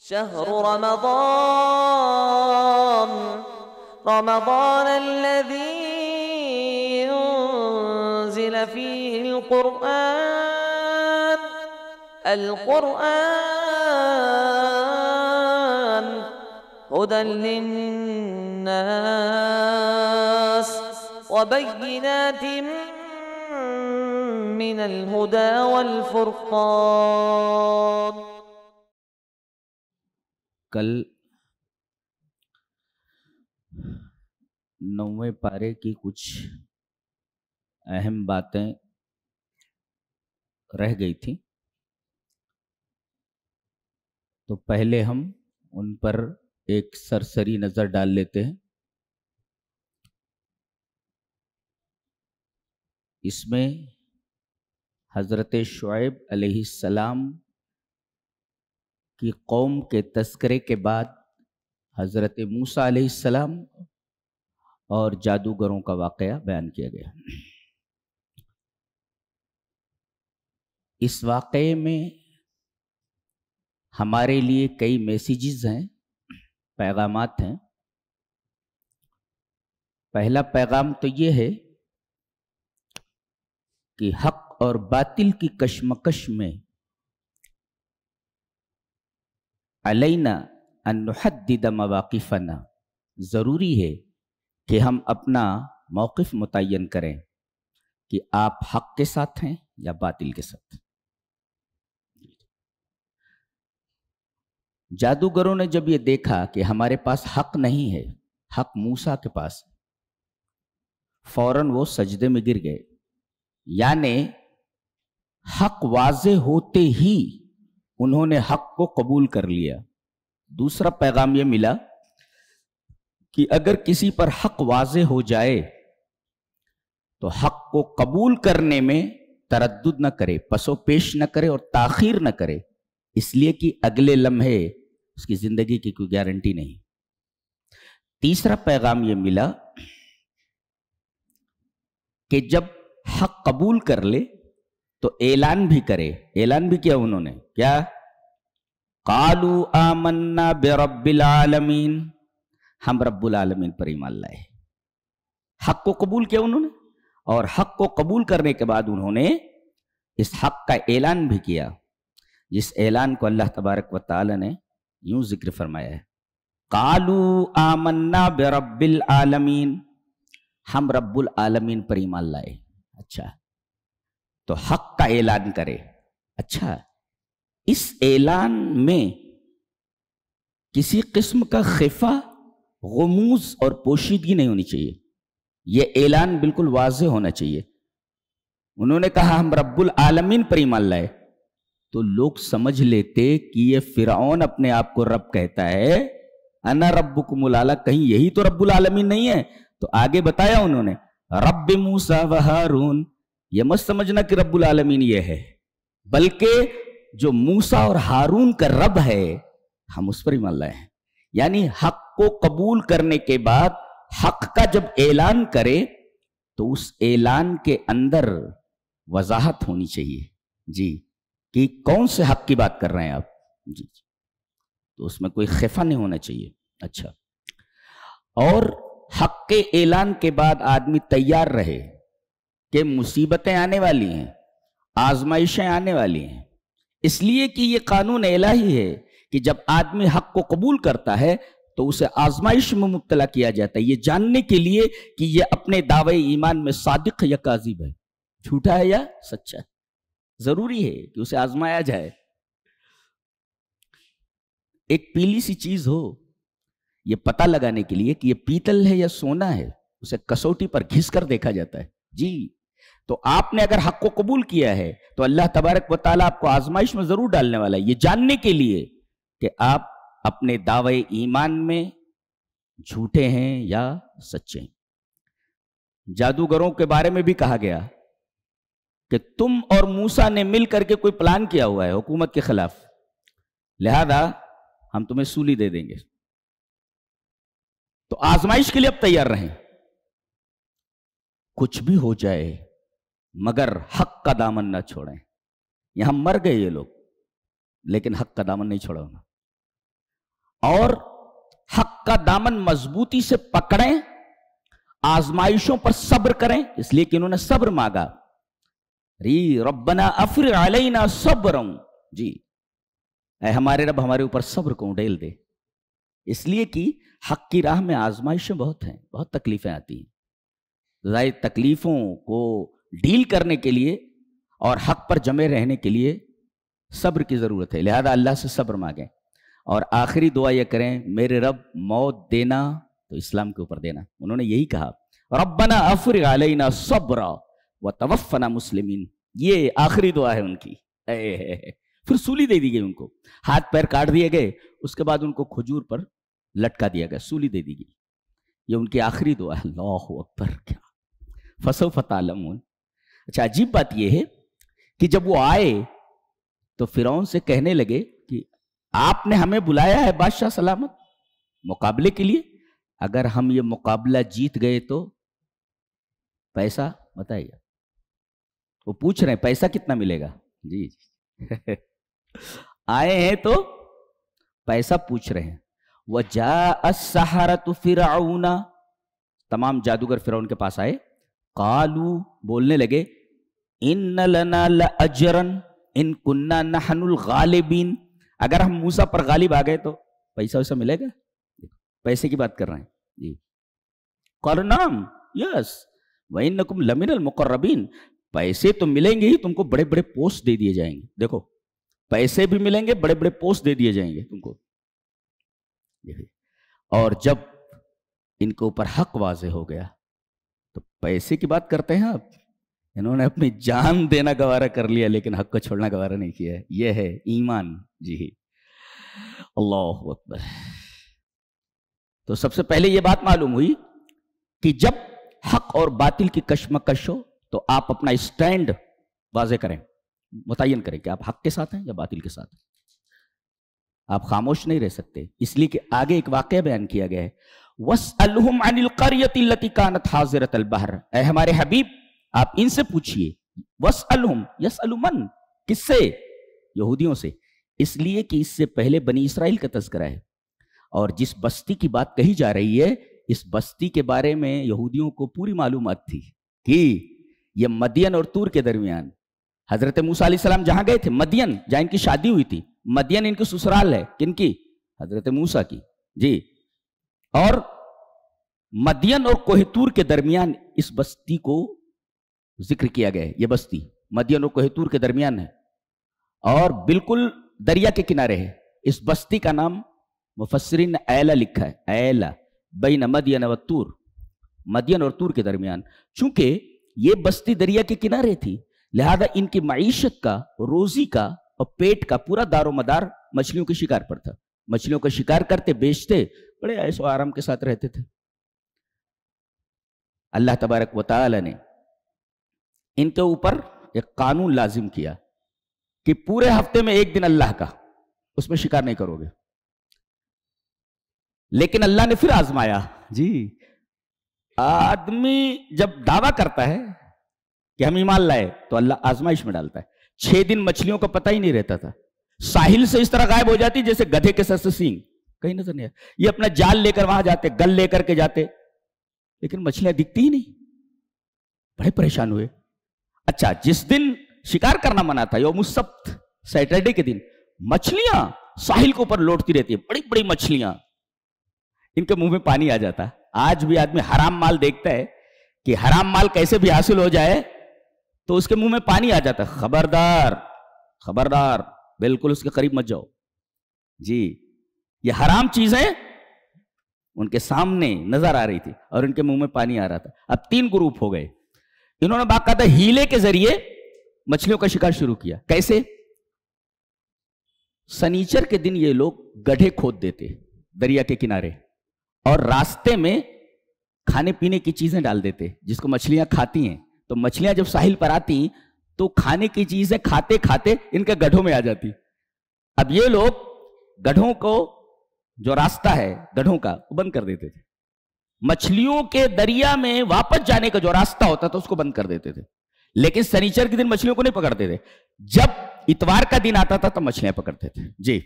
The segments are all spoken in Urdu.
شهر رمضان الذي أنزل فيه القرآن هدى للناس وبينات من الهدى والفرقان۔ کل 9ویں پارے کی کچھ اہم باتیں رہ گئی تھیں، تو پہلے ہم ان پر ایک سرسری نظر ڈال لیتے ہیں۔ اس میں حضرت شعیب علیہ السلام کی قوم کے تذکرے کے بعد حضرت موسیٰ علیہ السلام اور جادوگروں کا واقعہ بیان کیا گیا۔ اس واقعے میں ہمارے لیے کئی میسیجز ہیں، پیغامات ہیں۔ پہلا پیغام تو یہ ہے کہ حق اور باطل کی کشمکش میں علینا ان نحدد مواقفنا، ضروری ہے کہ ہم اپنا موقف متعین کریں کہ آپ حق کے ساتھ ہیں یا باطل کے ساتھ۔ جادوگروں نے جب یہ دیکھا کہ ہمارے پاس حق نہیں ہے، حق موسیٰ کے پاس، فوراً وہ سجدے میں گر گئے، یعنی حق واضح ہوتے ہی انہوں نے حق کو قبول کر لیا۔ دوسرا پیغام یہ ملا کہ اگر کسی پر حق واضح ہو جائے تو حق کو قبول کرنے میں تردد نہ کرے، پس و پیش نہ کرے اور تاخیر نہ کرے، اس لیے کہ اگلے لمحے اس کی زندگی کی کوئی گارنٹی نہیں۔ تیسرا پیغام یہ ملا کہ جب حق قبول کر لے تو اعلان بھی کرے۔ اعلان بھی کیا انہوں نے، کیا؟ قالوا آمنا برب العالمین، ہم رب العالمین پر ایمان لائے۔ حق کو قبول کیا انہوں نے، اور حق کو قبول کرنے کے بعد انہوں نے اس حق کا اعلان بھی کیا، جس اعلان کو اللہ تبارک و تعالی نے یوں ذکر فرمایا ہے، قالوا آمنا برب العالمین، ہم رب العالمین پر ایمان لائے۔ اچھا، تو حق کا اعلان کرے۔ اچھا، اس اعلان میں کسی قسم کا خفا، غموض اور پوشیدگی نہیں ہونی چاہیے، یہ اعلان بالکل واضح ہونا چاہیے۔ انہوں نے کہا ہم رب العالمین پر ایمان لائے، تو لوگ سمجھ لیتے کہ یہ فرعون اپنے آپ کو رب کہتا ہے، انا ربکم الاعلی، کہیں یہی تو رب العالمین نہیں ہے؟ تو آگے بتایا انہوں نے رب موسیٰ و ہارون، یہ مت سمجھنا کہ رب العالمین یہ ہے، بلکہ جو موسیٰ اور ہارون کا رب ہے ہم اس پر ایمان لائے ہیں۔ یعنی حق کو قبول کرنے کے بعد حق کا جب اعلان کرے تو اس اعلان کے اندر وضاحت ہونی چاہیے، جی، کہ کون سے حق کی بات کر رہے ہیں آپ، جی، تو اس میں کوئی خفا نہیں ہونا چاہیے۔ اچھا، اور حق کے اعلان کے بعد آدمی تیار رہے کہ مصیبتیں آنے والی ہیں، آزمائشیں آنے والی ہیں، اس لیے کہ یہ قانون الہی ہے کہ جب آدمی حق کو قبول کرتا ہے تو اسے آزمائش میں مبتلا کیا جاتا ہے، یہ جاننے کے لیے کہ یہ اپنے دعوے ایمان میں صادق یا کاذب ہے، جھوٹا ہے یا سچا ہے۔ ضروری ہے کہ اسے آزمایا جائے۔ ایک پیلی سی چیز ہو، یہ پتہ لگانے کے لیے کہ یہ پیتل ہے یا سونا ہے، اسے کسوٹی پر گھس کر دیکھا جاتا ہے، جی۔ تو آپ نے اگر حق کو قبول کیا ہے تو اللہ تبارک و تعالیٰ آپ کو آزمائش میں ضرور ڈالنے والا ہے، یہ جاننے کے لیے کہ آپ اپنے دعوے ایمان میں جھوٹے ہیں یا سچے ہیں۔ جادوگروں کے بارے میں بھی کہا گیا کہ تم اور موسیٰ نے مل کر کے کوئی پلان کیا ہوا ہے حکومت کے خلاف، لہذا ہم تمہیں سولی دے دیں گے، تو آزمائش کے لیے اب تیار رہیں، کچھ بھی ہو جائے مگر حق کا دامن نہ چھوڑیں۔ یہاں مر گئے یہ لوگ لیکن حق کا دامن نہیں چھوڑا انہوں۔ اور حق کا دامن مضبوطی سے پکڑیں، آزمائشوں پر صبر کریں، اس لیے کہ انہوں نے صبر مانگا. ربنا افرغ علینا صبرا، جی اے ہمارے رب ہمارے اوپر صبر کو اڈیل دے. اس لیے کہ حق کی راہ میں آزمائشیں بہت ہیں، بہت تکلیفیں آتی ہیں. ظاہر تکلیفوں کو ڈیل کرنے کے لیے اور حق پر جمے رہنے کے لیے صبر کی ضرورت ہے، لہذا اللہ سے صبر مانگیں. اور آخری دعا یہ کریں، میرے رب موت دینا تو اسلام کے اوپر دینا. انہوں نے یہی کہا، ربنا افرغ علینا صبرا وتوفنا مسلمین. یہ آخری دعا ہے ان کی. پھر سولی دے دی گئی ان کو، ہاتھ پیر کاٹ دیے گئے، اس کے بعد ان کو کھجور پر لٹکا دیا گیا، سولی دے دی گئی. یہ ان کی آخری دعا ہے. اللہ اکبر. کیا فسوف تعلمون. اچھا عجیب بات یہ ہے کہ جب وہ آئے تو فرعون سے کہنے لگے کہ آپ نے ہمیں بلایا ہے بادشاہ سلامت مقابلے کے لیے، اگر ہم یہ مقابلہ جیت گئے تو پیسہ بتائیے. وہ پوچھ رہے ہیں پیسہ کتنا ملے گا. جی آئے ہیں تو پیسہ پوچھ رہے ہیں. وَجَاءَ السَّحَرَةُ فِرْعَوْنَ، تمام جادوگر فرعون کے پاس آئے. قالوا، بولنے لگے، ان لنا لأجرا ان کننا نحن الغالبین، اگر ہم موسیٰ پر غالب آ گئے تو پیسہ ویسا ملے گا. پیسے کی بات کر رہے ہیں. جی قالوا نعم، یس وَإِنَّكُمْ لَمِنَ الْمُقَرَّبِينَ، پیسے تو ملیں گے ہی، تم کو بڑے بڑے پوسٹ دے دیے جائیں گے. دیکھو پیسے بھی ملیں گے، بڑے بڑے پوسٹ دے دیے جائیں گے تم کو. اور جب ان کے اوپر حق واضح ہو گیا تو پیسے کی بات کرتے ہیں آپ. انہوں نے اپنی جان دینا گوارا کر لیا لیکن حق کو چھوڑنا گوارا نہیں کیا ہے. یہ ہے ایمان. جی اللہ اکبر. تو سب سے پہلے یہ بات معلوم ہوئی کہ جب حق اور باطل کی کشمکش ہو تو آپ اپنا اسٹینڈ واضح کریں، متعین کریں کہ آپ حق کے ساتھ ہیں یا باطل کے ساتھ ہیں. آپ خاموش نہیں رہ سکتے، اس لیے کہ آگے ایک واقعہ بیان کیا گیا ہے. وَاسْأَلْهُمْ عَنِ الْقَرْيَةِ الَّتِي كَانَتْ حَاضِرَةَ الْبَحْرِ، اے ہمارے حبیب آپ ان سے پوچھئے. وَاسْأَلْهُمْ، يَسْأَلُ مَنْ، کس سے؟ یہودیوں سے. اس لیے کہ اس سے پہلے بنی اسرائیل کا تذکرہ ہے، اور جس بستی کی بات کہی جا رہی ہے اس بستی کے بارے میں یہودیوں کو پوری معلومات تھی کہ یہ مدین اور طور کے درمیان حضرت موسیٰ علیہ السلام جہاں گئے تھے، مدین جہاں ان کی شادی ہوئی تھی، مدین ان کی سسرال ہے. کن کی؟ حضرت موسیٰ کی. جی اور مدین اور کوہ طور کے درمیان اس بستی کو ذکر کیا گیا ہے. یہ بستی مدین اور کوہ طور کے درمیان ہے اور بالکل دریا کے کنارے ہے. اس بستی کا نام مفسرین نے ایلا لکھا ہے، ایلا بین مدین و طور، مدین اور طور کے درمیان. چونکہ یہ بستی دریا کے کنارے تھی لہذا ان کی معیشت کا، روزی کا اور پیٹ کا پورا دار و مدار مچھلیوں کے شکار پر تھا. مچھلیوں کا شکار کرتے، بیچتے، بڑے عیش و آرام کے ساتھ رہتے تھے. اللہ تبارک و تعالی نے ان کے اوپر ایک قانون لازم کیا کہ پورے ہفتے میں ایک دن اللہ کا، اس میں شکار نہیں کرو گے. لیکن اللہ نے پھر آزمایا. جی آدمی جب دعویٰ کرتا ہے کہ ہم ایمان لائے تو اللہ آزمائش میں ڈالتا ہے. 6 دن مچھلیوں کا پتہ ہی نہیں رہتا تھا، ساحل سے اس طرح غائب ہو جاتی جیسے گدھے کے سر سے سینگ، کہیں نظر نہیں آیا. یہ اپنا جال لے کر وہاں جاتے، گل لے کر کے جاتے، لیکن مچھلیاں دکھتی ہی نہیں. بڑے پریشان ہوئے. اچھا جس دن شکار کرنا منع تھا، یوم السبت، سیٹرڈے کے دن، مچھلیاں ساحل کے اوپر لوٹتی رہتی ہیں، بڑی بڑی مچھلیاں. ان کے منہ میں پانی آ جاتا. آج بھی آدمی حرام مال دیکھتا ہے کہ حرام مال کیسے بھی حاصل ہو جائے تو اس کے منہ میں پانی آ جاتا. خبردار خبردار، بالکل اس کے قریب مت جاؤ. جی یہ حرام چیزیں ان کے سامنے نظر آ رہی تھی اور ان کے منہ میں پانی آ رہا تھا. اب 3 گروپ ہو گئے. انہوں نے باقاعدہ ہیلے کے ذریعے مچھلیوں کا شکار شروع کیا. کیسے؟ سنیچر کے دن یہ لوگ گڈھے کھود دیتے دریا کے کنارے اور راستے میں کھانے پینے کی چیزیں ڈال دیتے جس کو مچھلیاں کھاتی ہیں. تو مچھلیاں جب ساحل پر آتی تو کھانے کی چیزیں کھاتے کھاتے ان کے گڈھوں میں آ جاتی. اب یہ لوگ گڈھوں کو، جو راستہ ہے گڈھوں کا، وہ بند کر دیتے تھے. مچھلیوں کے دریا میں واپس جانے کا جو راستہ ہوتا تھا اس کو بند کر دیتے تھے. لیکن سنیچر کے دن مچھلیوں کو نہیں پکڑتے تھے. جب اتوار کا دن آتا تھا تو مچھلیاں پکڑتے تھے. جی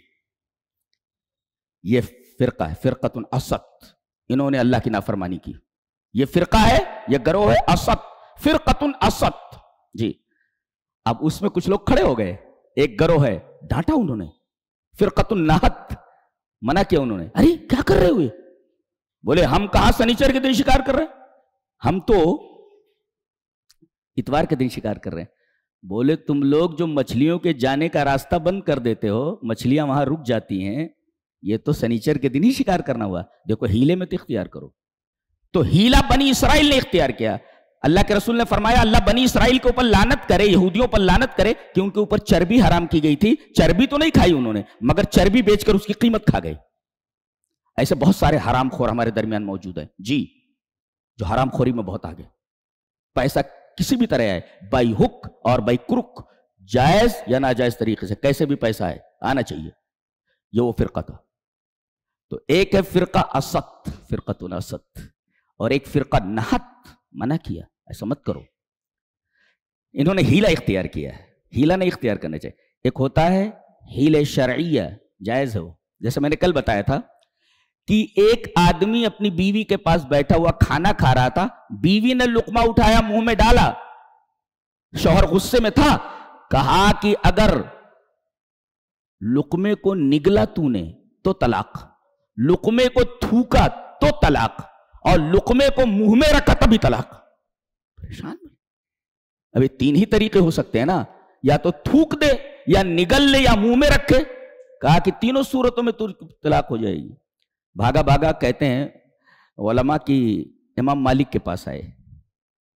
یہ فرقہ ہے فرقۃ اسد، انہوں نے اللہ کی نافرمانی کی. یہ فرقہ ہے، یہ گروہ ہے اسد، فرقۃ اسد. جی اب اس میں کچھ لوگ کھڑے ہو گئے، ایک گروہ ہے، ڈانٹا انہوں نے. فرقۃ النحت منع کیا انہوں نے، ارے کیا کر رہے ہوئے؟ بولے ہم کہاں سنیچر کے دن شکار کر رہے ہیں، ہم تو اتوار کے دن شکار کر رہے ہیں. بولے تم لوگ جو مچھلیوں کے جانے کا راستہ بند کر دیتے ہو، مچھلیاں وہاں رک جاتی ہیں، یہ تو سنیچر کے دن ہی شکار کرنا ہوا. دیکھو ہیلے میں تو اختیار کرو. تو ہیلا بنی اسرائیل نے اختیار کیا. اللہ کے رسول نے فرمایا اللہ بنی اسرائیل کے اوپر لعنت کرے، یہودیوں پر لعنت کرے کہ ان کے اوپر چربی حرام کی گئی تھی. چربی تو نہیں کھائی انہوں نے، مگر چربی بیچ کر اس کی قیمت کھا گئے. ایسے بہت سارے حرام خور ہمارے درمیان موجود ہیں جی، جو حرام خوری میں بہت آگے. پیسہ کسی بھی طرح آئے، بائی ہک اور بائی کرک، جائز یا ناجائز طریقے سے کیسے بھی پیسہ آئے آنا چاہیے. یہ وہ فرقہ تھا. تو ایک ہے فرقہ اسد، فرقۃ الاسد، اور ایک فرقہ نحت، منع کیا ایسا مت کرو. انہوں نے ہیلا اختیار کیا ہے، ہیلا نہیں اختیار کرنا چاہیے. ایک ہوتا ہے ہیلے شرعیہ، جائز ہو. جیسے میں نے کل بتایا تھا کہ ایک آدمی اپنی بیوی کے پاس بیٹھا ہوا کھانا کھا رہا تھا، بیوی نے لقمہ اٹھایا منہ میں ڈالا، شوہر غصے میں تھا، کہا کہ اگر لقمے کو نگلا تو نے تو طلاق، لقمے کو تھوکا تو طلاق، اور لقمے کو منہ میں رکھا تبھی طلاق. پریشان. ابھی تین ہی طریقے ہو سکتے ہیں نا، یا تو تھوک دے یا نگل لے یا منہ میں رکھے. کہا کہ تینوں صورتوں میں طلاق ہو جائے گی. بھاگا بھاگا کہتے ہیں علماء کی امام مالک کے پاس آئے.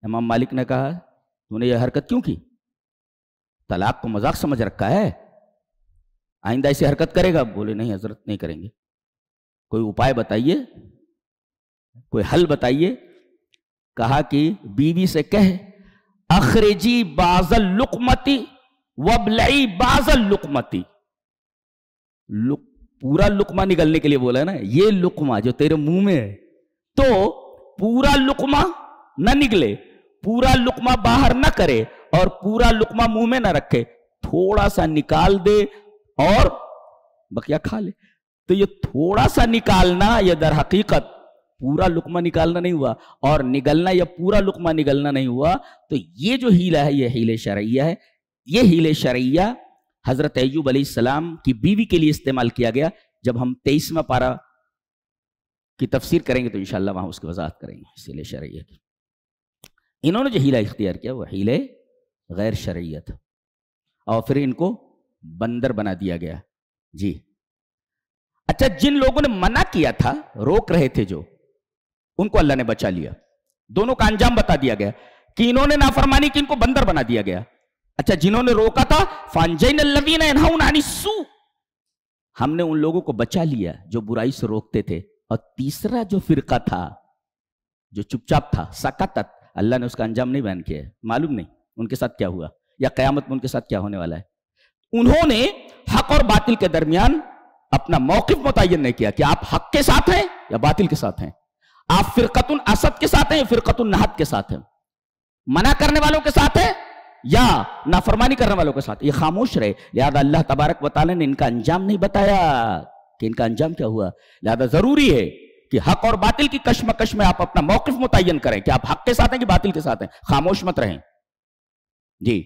امام مالک نے کہا تو نے یہ حرکت کیوں کی؟ طلاق کو مذاق سمجھ رکھا ہے، آئندہ ایسی حرکت کرے گا؟ بولے نہیں حضرت نہیں کریں گے. کوئی اپائے بتائیے، کوئی حل بتائیے. کہا کہ بیوی سے کہے اخرجی بعض اللقمتی وابلعی بعض اللقمتی. پورا لقمہ نگلنے کے لیے بولا ہے نا، یہ لقمہ جو تیرے منہ میں ہے تو پورا لقمہ نہ نگلے، پورا لقمہ باہر نہ کرے اور پورا لقمہ منہ میں نہ رکھے، تھوڑا سا نکال دے اور بقیہ کھا لے. تو یہ تھوڑا سا نکالنا یہ در حقیقت پورا لقمہ نکالنا نہیں ہوا، اور نگلنا یا پورا لقمہ نگلنا نہیں ہوا. تو یہ جو ہیلا ہے یہ ہیلے شرعیہ ہے. یہ ہیلے شرعیہ حضرت ایوب علیہ السلام کی بیوی کے لیے استعمال کیا گیا. جب ہم 23واں پارہ کی تفسیر کریں گے تو انشاءاللہ وہاں اس کی وضاحت کریں گے اس ہیلے شرعیہ کی. انہوں نے جو ہیلا اختیار کیا وہ ہیلے غیر شرعیہ تھا، اور پھر ان کو بندر بنا دیا گیا. جی اچھا، جن لوگوں نے منع کیا تھا، روک رہے تھے جو، ان کو اللہ نے بچا لیا. دونوں کا انجام بتا دیا گیا کہ انہوں نے نافرمانی کی، ان کو بندر بنا دیا گیا. اچھا، جنہوں نے روکا تھا فانجینا الذین ینہون عن السوء، ہم نے ان لوگوں کو بچا لیا جو برائی سے روکتے تھے. اور تیسرا جو فرقہ تھا جو چپ چاپ تھا، سکتت، اللہ نے اس کا انجام نہیں بیان کیا ہے. معلوم نہیں ان کے ساتھ کیا ہوا یا قیامت میں ان کے ساتھ کیا ہونے والا ہے. انہوں نے حق اور باطل کے درمیان اپنا موقف متعین نہیں کیا کہ آپ حق کے ساتھ ہیں یا باطل کے ساتھ ہیں، آپ فرقۃ الاسد کے ساتھ ہیں یا فرقۃ النحت کے ساتھ ہیں، منع کرنے والوں کے ساتھ ہیں یا نافرمانی کرنے والوں کے ساتھ. یہ خاموش رہے. لہذا اللہ تبارک و تعالی نے ان کا انجام نہیں بتایا کہ ان کا انجام کیا ہوا. لہذا ضروری ہے کہ حق اور باطل کی کشمکش میں آپ اپنا موقف متعین کریں کہ آپ حق کے ساتھ ہیں کہ باطل کے ساتھ ہیں. خاموش مت رہیں. جی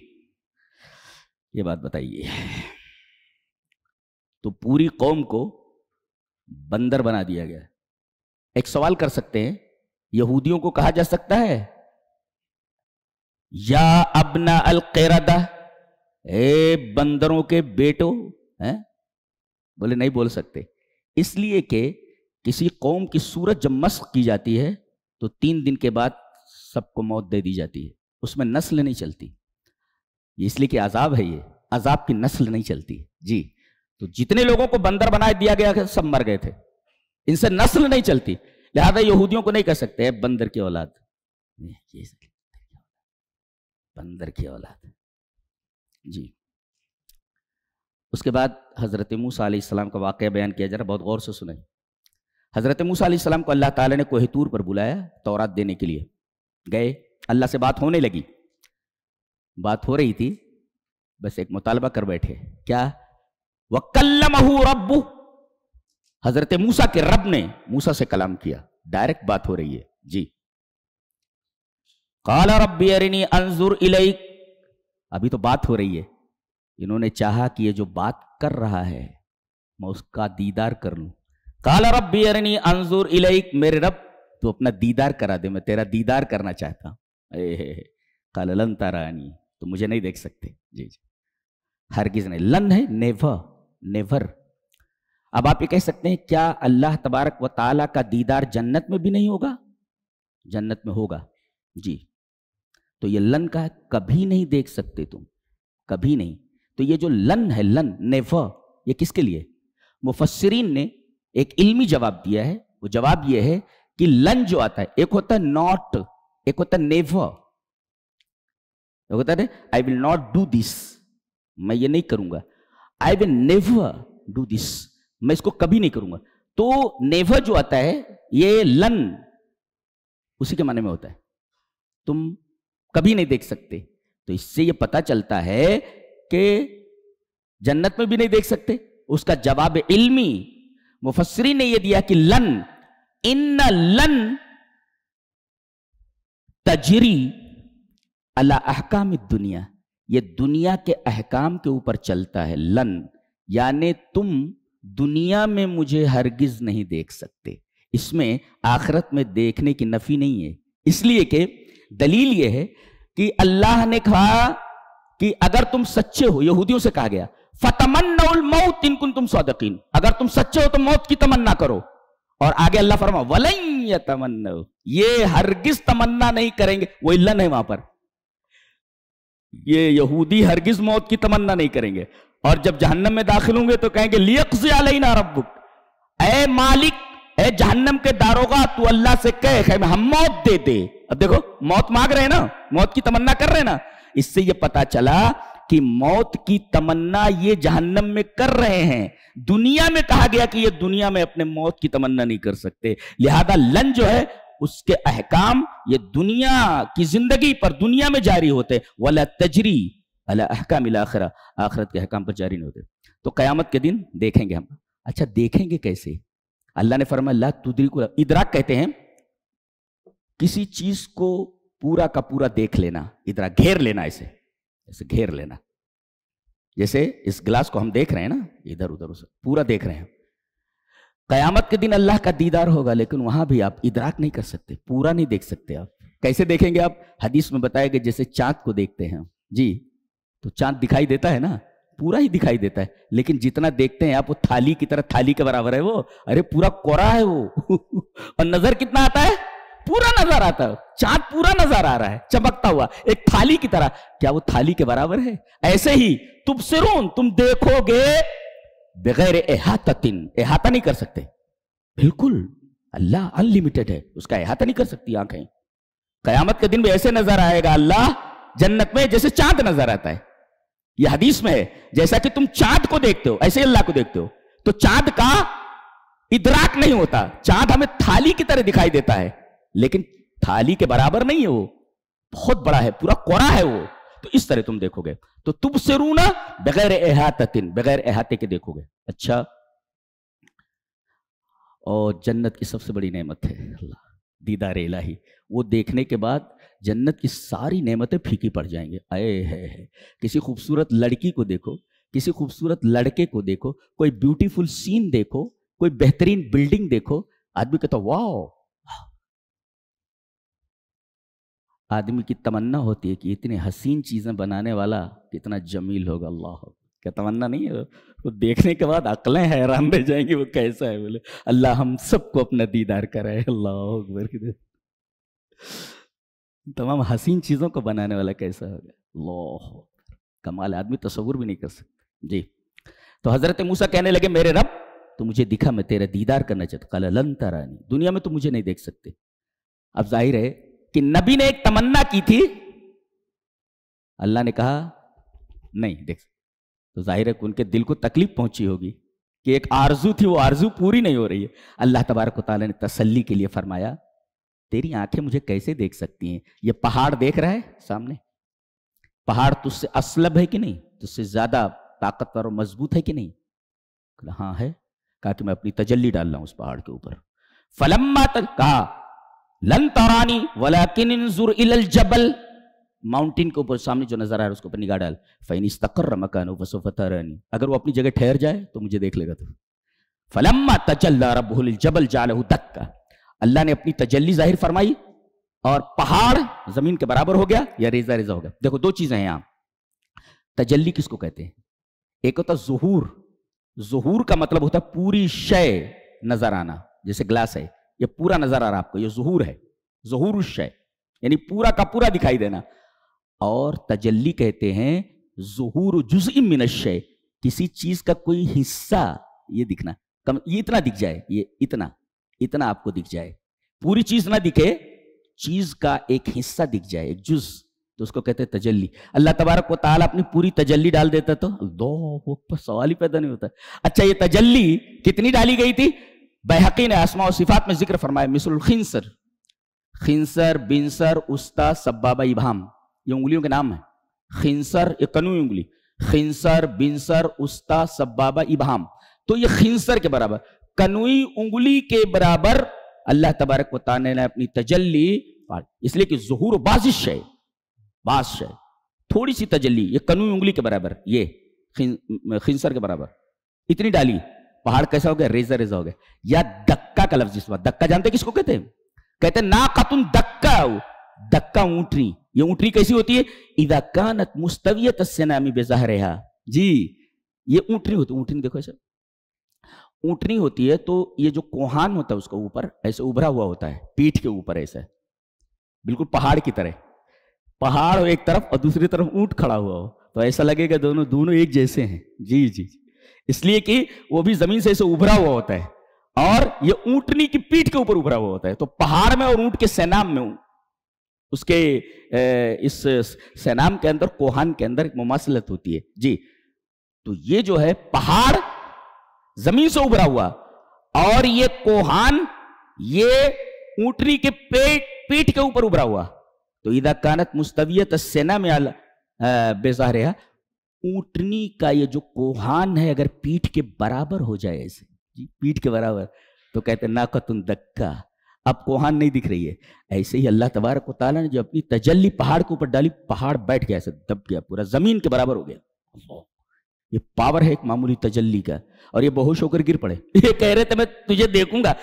یہ بات بتائیے. تو پوری قوم کو بندر بنا دیا گیا. ایک سوال کر سکتے ہیں، یہودیوں کو کہا جا سکتا ہے یا ابنا القردہ، اے بندروں کے بیٹو؟ بولے نہیں بول سکتے، اس لیے کہ کسی قوم کی صورت جب مسخ کی جاتی ہے تو 3 دن کے بعد سب کو موت دے دی جاتی ہے، اس میں نسل نہیں چلتی. اس لیے کہ عذاب ہے، یہ عذاب کی نسل نہیں چلتی. جی تو جتنے لوگوں کو بندر بنا دیا گیا سب مر گئے تھے، ان سے نسل نہیں چلتی. لہذا یہودیوں کو نہیں کہہ سکتے بندر کی اولاد، بندر کی اولاد. جی اس کے بعد حضرت موسیٰ علیہ السلام کا واقعہ بیان کیا جا رہا، بہت غور سے سنیں. حضرت موسیٰ علیہ السلام کو اللہ تعالیٰ نے کوہ طور پر بلایا تورات دینے کے لیے. گئے، اللہ سے بات ہونے لگی، بات ہو رہی تھی، بس ایک مطالبہ کر بیٹھے. کیا؟ وَكَلَّمَهُ رَبُّهُ، حضرت موسیٰ کے رب نے موسیٰ سے کلام کیا، ڈائریکٹ بات ہو رہی ہے جی. قال رب ارنی انظر الیک، ابھی تو بات ہو رہی ہے. انہوں نے چاہا کہ یہ جو بات کر رہا ہے میں اس کا دیدار کر لوں. قال رب ارنی انظر الیک، میرے رب تو اپنا دیدار کرا دے، میں تیرا دیدار کرنا چاہتا ہوں. قال لن ترانی، تو مجھے نہیں دیکھ سکتے. جی جی، ہرگز نہیں. لن ہے نیور، نیور. اب آپ یہ کہہ سکتے ہیں کیا اللہ تبارک و تعالیٰ کا دیدار جنت میں بھی نہیں ہوگا؟ جنت میں ہوگا جی. تو یہ لن کا ہے، کبھی نہیں دیکھ سکتے تم، کبھی نہیں. تو یہ جو لن ہے، لن نیور، یہ کس کے لیے؟ مفسرین نے ایک علمی جواب دیا ہے. وہ جواب یہ ہے کہ لن جو آتا ہے، ایک ہوتا ہے ناٹ، ایک ہوتا ہے نیور. ایک ہوتا ہے آئی ول ناٹ ڈو دس، میں یہ نہیں کروں گا. آئی ول نیور ڈو دس، میں اس کو کبھی نہیں کروں گا. تو نیور جو آتا ہے یہ لن اسی کے معنی میں ہوتا ہے، تم کبھی نہیں دیکھ سکتے. تو اس سے یہ پتا چلتا ہے کہ جنت میں بھی نہیں دیکھ سکتے. اس کا جواب علمی مفسرین نے یہ دیا کہ لن، ان لن تجری علی احکام الدنیا، یہ دنیا کے احکام کے اوپر چلتا ہے. لن یعنی تم دنیا میں مجھے ہرگز نہیں دیکھ سکتے. اس میں آخرت میں دیکھنے کی نفی نہیں ہے، اس لیے کہ دلیل یہ ہے کہ اللہ نے کہا کہ اگر تم سچے ہو، یہودیوں سے کہا گیا فَتَمَنَّوُا الْمَوْتَ إِن كُنتُمْ صَادِقِينَ، اگر تم سچے ہو تو موت کی تمنا کرو. اور آگے اللہ فرما وَلَن يَتَمَنَّوْا، یہ ہرگز تمنا نہیں کریں گے. وہ لن ہے وہاں پر، یہ یہودی ہرگز موت کی تمنا نہیں کریں گے. اور جب جہنم میں داخل ہوں گے تو کہیں گے لیقضی علینا ربک، اے مالک، اے جہنم کے داروغہ، تو اللہ سے کہے ہم موت دے دے. اب دیکھو موت مانگ رہے ہیں نا، موت کی تمنا کر رہے ہیں نا. اس سے یہ پتا چلا کہ موت کی تمنا یہ جہنم میں کر رہے ہیں. دنیا میں کہا گیا کہ یہ دنیا میں اپنے موت کی تمنا نہیں کر سکتے. لہذا لن جو ہے اس کے احکام یہ دنیا کی زندگی پر دنیا میں جاری ہوتے، وَلَا تَجْرِي عَلَىٰ أَحْكَامِ الْآخِرَةِ، آخرت کے احکام پر جاری نہیں ہوتے. تو قیامت کے دن دیکھیں گے ہم. اچھا دیکھیں گے کیسے؟ اللہ نے فرمایا لا تدرک، ادراک کہتے ہیں کسی چیز کو پورا کا پورا دیکھ لینا. ادراک گھیر لینا، ایسے گھیر لینا. جیسے اس گلاس کو ہم دیکھ رہے ہیں نا، ادھر ادھر اسے پورا دیکھ رہے ہیں. قیامت کے دن اللہ کا دیدار ہوگا، لیکن وہاں بھی آپ ادراک نہیں کر سکتے، پورا نہیں دیکھ سکتے. آپ کیسے دیکھیں گے؟ آپ حدیث میں بتایا کہ جیسے چاند کو دیکھتے ہیں جی، تو چاند دکھائی دیتا ہے نا، پورا ہی دکھائی دیتا ہے، لیکن جتنا دیکھتے ہیں آپ وہ تھالی کی طرح، تھالی کے برابر ہے وہ. ارے پورا کوڑا ہے وہ اور نظر کتنا آتا ہے؟ پورا نظر آتا ہے. چاند پورا نظر آ رہا ہے چمکتا ہوا ایک تھالی کی طرح. کیا وہ تھالی کے برابر ہے؟ ایسے ہی تبصرون، تم دیکھو گے بغیر احاطۃ، احاطہ نہیں کر سکتے. بالکل اللہ انلیمیٹڈ ہے، اس کا احاطہ نہیں کر سکتی آنکھیں. قیامت کے دن بھی ایسے نظر آئے گا اللہ جنت میں جیسے چاند نظر آتا ہے. یہ حدیث میں ہے جیسا کہ تم چاند کو دیکھتے ہو ایسے اللہ کو دیکھتے ہو. تو چاند کا ادراک نہیں ہوتا. چاند ہمیں تھالی کی طرح دکھائی دیتا ہے، لیکن تھالی کے برابر نہیں ہے، وہ بہت بڑا ہے، پورا کوڑا ہے وہ. تو اس طرح تم دیکھو گے. تو تبصرون بغیر احاطۃ، بغیر احاطے کے دیکھو گے. اچھا، اور جنت کی سب سے بڑی نعمت ہے اللہ دیدار الہی. وہ دیکھنے کے بعد جنت کی ساری نعمتیں پھیکی پڑ جائیں گے. ہے کسی خوبصورت لڑکی کو دیکھو، کسی خوبصورت لڑکے کو دیکھو، کوئی بیوٹیفل سین دیکھو، کوئی بہترین بلڈنگ دیکھو، آدمی کہتا واو. آدمی کی تمنا ہوتی ہے کہ اتنے حسین چیزیں بنانے والا کتنا جمیل ہوگا. اللہ کیا تمنا نہیں ہے؟ وہ دیکھنے کے بعد عقلیں حیران رہ جائیں گی وہ کیسا ہے. بولے اللہ ہم سب کو اپنا دیدار کرائے. اللہ اکبر. تمام حسین چیزوں کو بنانے والا کیسا ہوگا. اللہ کمال، آدمی تصور بھی نہیں کر سکتا جی. تو حضرت موسیٰ کہنے لگے میرے رب تو مجھے دکھا، میں تیرا دیدار کرنا چاہتا. قال لن ترانی، دنیا میں تو مجھے نہیں دیکھ سکتے. اب ظاہر ہے کہ نبی نے ایک تمنا کی تھی، اللہ نے کہا نہیں دیکھ. تو ظاہر ہے کہ ان کے دل کو تکلیف پہنچی ہوگی کہ ایک آرزو تھی، وہ آرزو پوری نہیں ہو رہی ہے. اللہ تبارک و تعالیٰ نے تسلی کے لیے فرمایا تیری آنکھیں مجھے کیسے دیکھ سکتی ہیں؟ یہ پہاڑ دیکھ رہا ہے سامنے، پہاڑ تجھ سے اسلب ہے کہ نہیں؟ تجھ سے زیادہ طاقتور اور مضبوط ہے کہ نہیں؟ ہاں ہے. کہا کہ میں اپنی تجلی ڈال رہا ہوں اس پہاڑ کے اوپر. فلما کہا لن ترانی ولکن انظر الی الجبل، ماؤنٹین کے اوپر سامنے جو نظر آ رہا ہے اس کے اوپر نگاہ ڈال. فإن استقر مکانہ فسوف ترانی، اگر وہ اپنی جگہ ٹھہر جائے تو مجھے دیکھ لے گا تو. فلما تجلی ربہ للجبل جعلہ دکا، اللہ نے اپنی تجلی ظاہر فرمائی اور پہاڑ زمین کے برابر ہو گیا یا ریزہ ریزہ ہو گیا. دیکھو دو چیزیں ہیں یہاں. تجلی کس کو کہتے ہیں؟ ایک ہوتا ظہور. ظہور کا مطلب ہوتا ہے پوری شے نظر آنا، جیسے گلاس ہے یہ پورا نظر آ رہا آپ کو، یہ ظہور ہے. ظہور الشے یعنی پورا کا پورا دکھائی دینا. اور تجلی کہتے ہیں ظہور جزء من الشے، کسی چیز کا کوئی حصہ یہ دکھنا، یہ اتنا دکھ جائے، یہ اتنا آپ کو دکھ جائے، پوری چیز نہ دکھے، چیز کا ایک حصہ دکھ جائے، ایک جز، تو اس کو کہتے ہیں تجلی. اللہ تبارک و تعالیٰ اپنی پوری تجلی ڈال دیتا تو اللہ اکبر، سوال ہی پیدا نہیں ہوتا. اچھا یہ تجلی کتنی ڈالی گئی تھی؟ بیہقی نے اسماء و صفات میں ذکر فرمایا مثل الخنصر، خنصر، بنصر، استا، سبابہ، ابہام، یہ انگلیوں کے نام ہیں. خنصر یہ کنوئی انگلی، خنصر، بنصر، استا، سبابہ، ابہام. تو یہ خنصر کے برابر، کنوئی انگلی کے برابر اللہ تبارک و تعالیٰ نے اپنی تجلی، اس لیے کہ ظہور بازش ہے، باز ہے، تھوڑی سی تجلی، یہ کنوئی انگلی کے برابر، یہ خنصر کے برابر اتنی ڈالی. پہاڑ کیسا ہو گیا؟ ریزہ ریزہ ہو گیا. یا دکا کا لفظ، اس بات دکا جانتے کس کو کہتے ہیں؟ کہتے ہیں ناقۃ دکا، دکا اونٹنی. یہ اونٹنی کیسی ہوتی ہے؟ اذا کانت مستویۃ السنام بظہرہا، جی یہ اونٹنی ہوتی ہے. اونٹنی دیکھو ایسا اونٹنی ہوتی ہے تو یہ جو کوہان ہوتا ہے اس کا اوپر ایسے ابھرا ہوا ہوتا ہے، پیٹھ کے اوپر ایسا بالکل پہاڑ کی طرح. پہاڑ ہو ایک طرف اور دوسری طرف اونٹ کھڑا ہوا ہو تو ایسا لگے گا دونوں ایک جیسے ہیں. جی جی، اس لیے کہ وہ بھی زمین سے ایسے ابھرا ہوا ہوتا ہے اور یہ اونٹنی کی پیٹھ کے اوپر ابھرا ہوا ہوتا ہے. تو پہاڑ میں اور اونٹ کے سینام میں، اس کے اس سینام کے اندر، کوہان کے اندر ایک مماثلت ہوتی ہے. جی تو یہ جو ہے پہاڑ زمین سے ابھرا ہوا اور یہ کوہان یہ اونٹنی کے پیٹھ کے اوپر ابھرا ہوا. تو اذا کانت مستویۃ السنام بظہرہا، اونٹنی کا یہ جو کوہان ہے اگر پیٹھ کے برابر ہو جائے ایسے، جی پیٹھ کے برابر، تو کہتے ہیں ناقۃ دکا، اب کوہان نہیں دکھ رہی ہے. ایسے ہی اللہ تبارک و تعالیٰ نے جو اپنی تجلی پہاڑ کے اوپر ڈالی، پہاڑ بیٹھ گیا، ایسے دب گیا، پورا زمین کے برابر ہو گیا. یہ پاور ہے ایک معمولی تجلی کا. اور یہ بے ہوش ہو کر گر پڑے، یہ کہہ رہے تھے میں تجھے دیکھوں گا.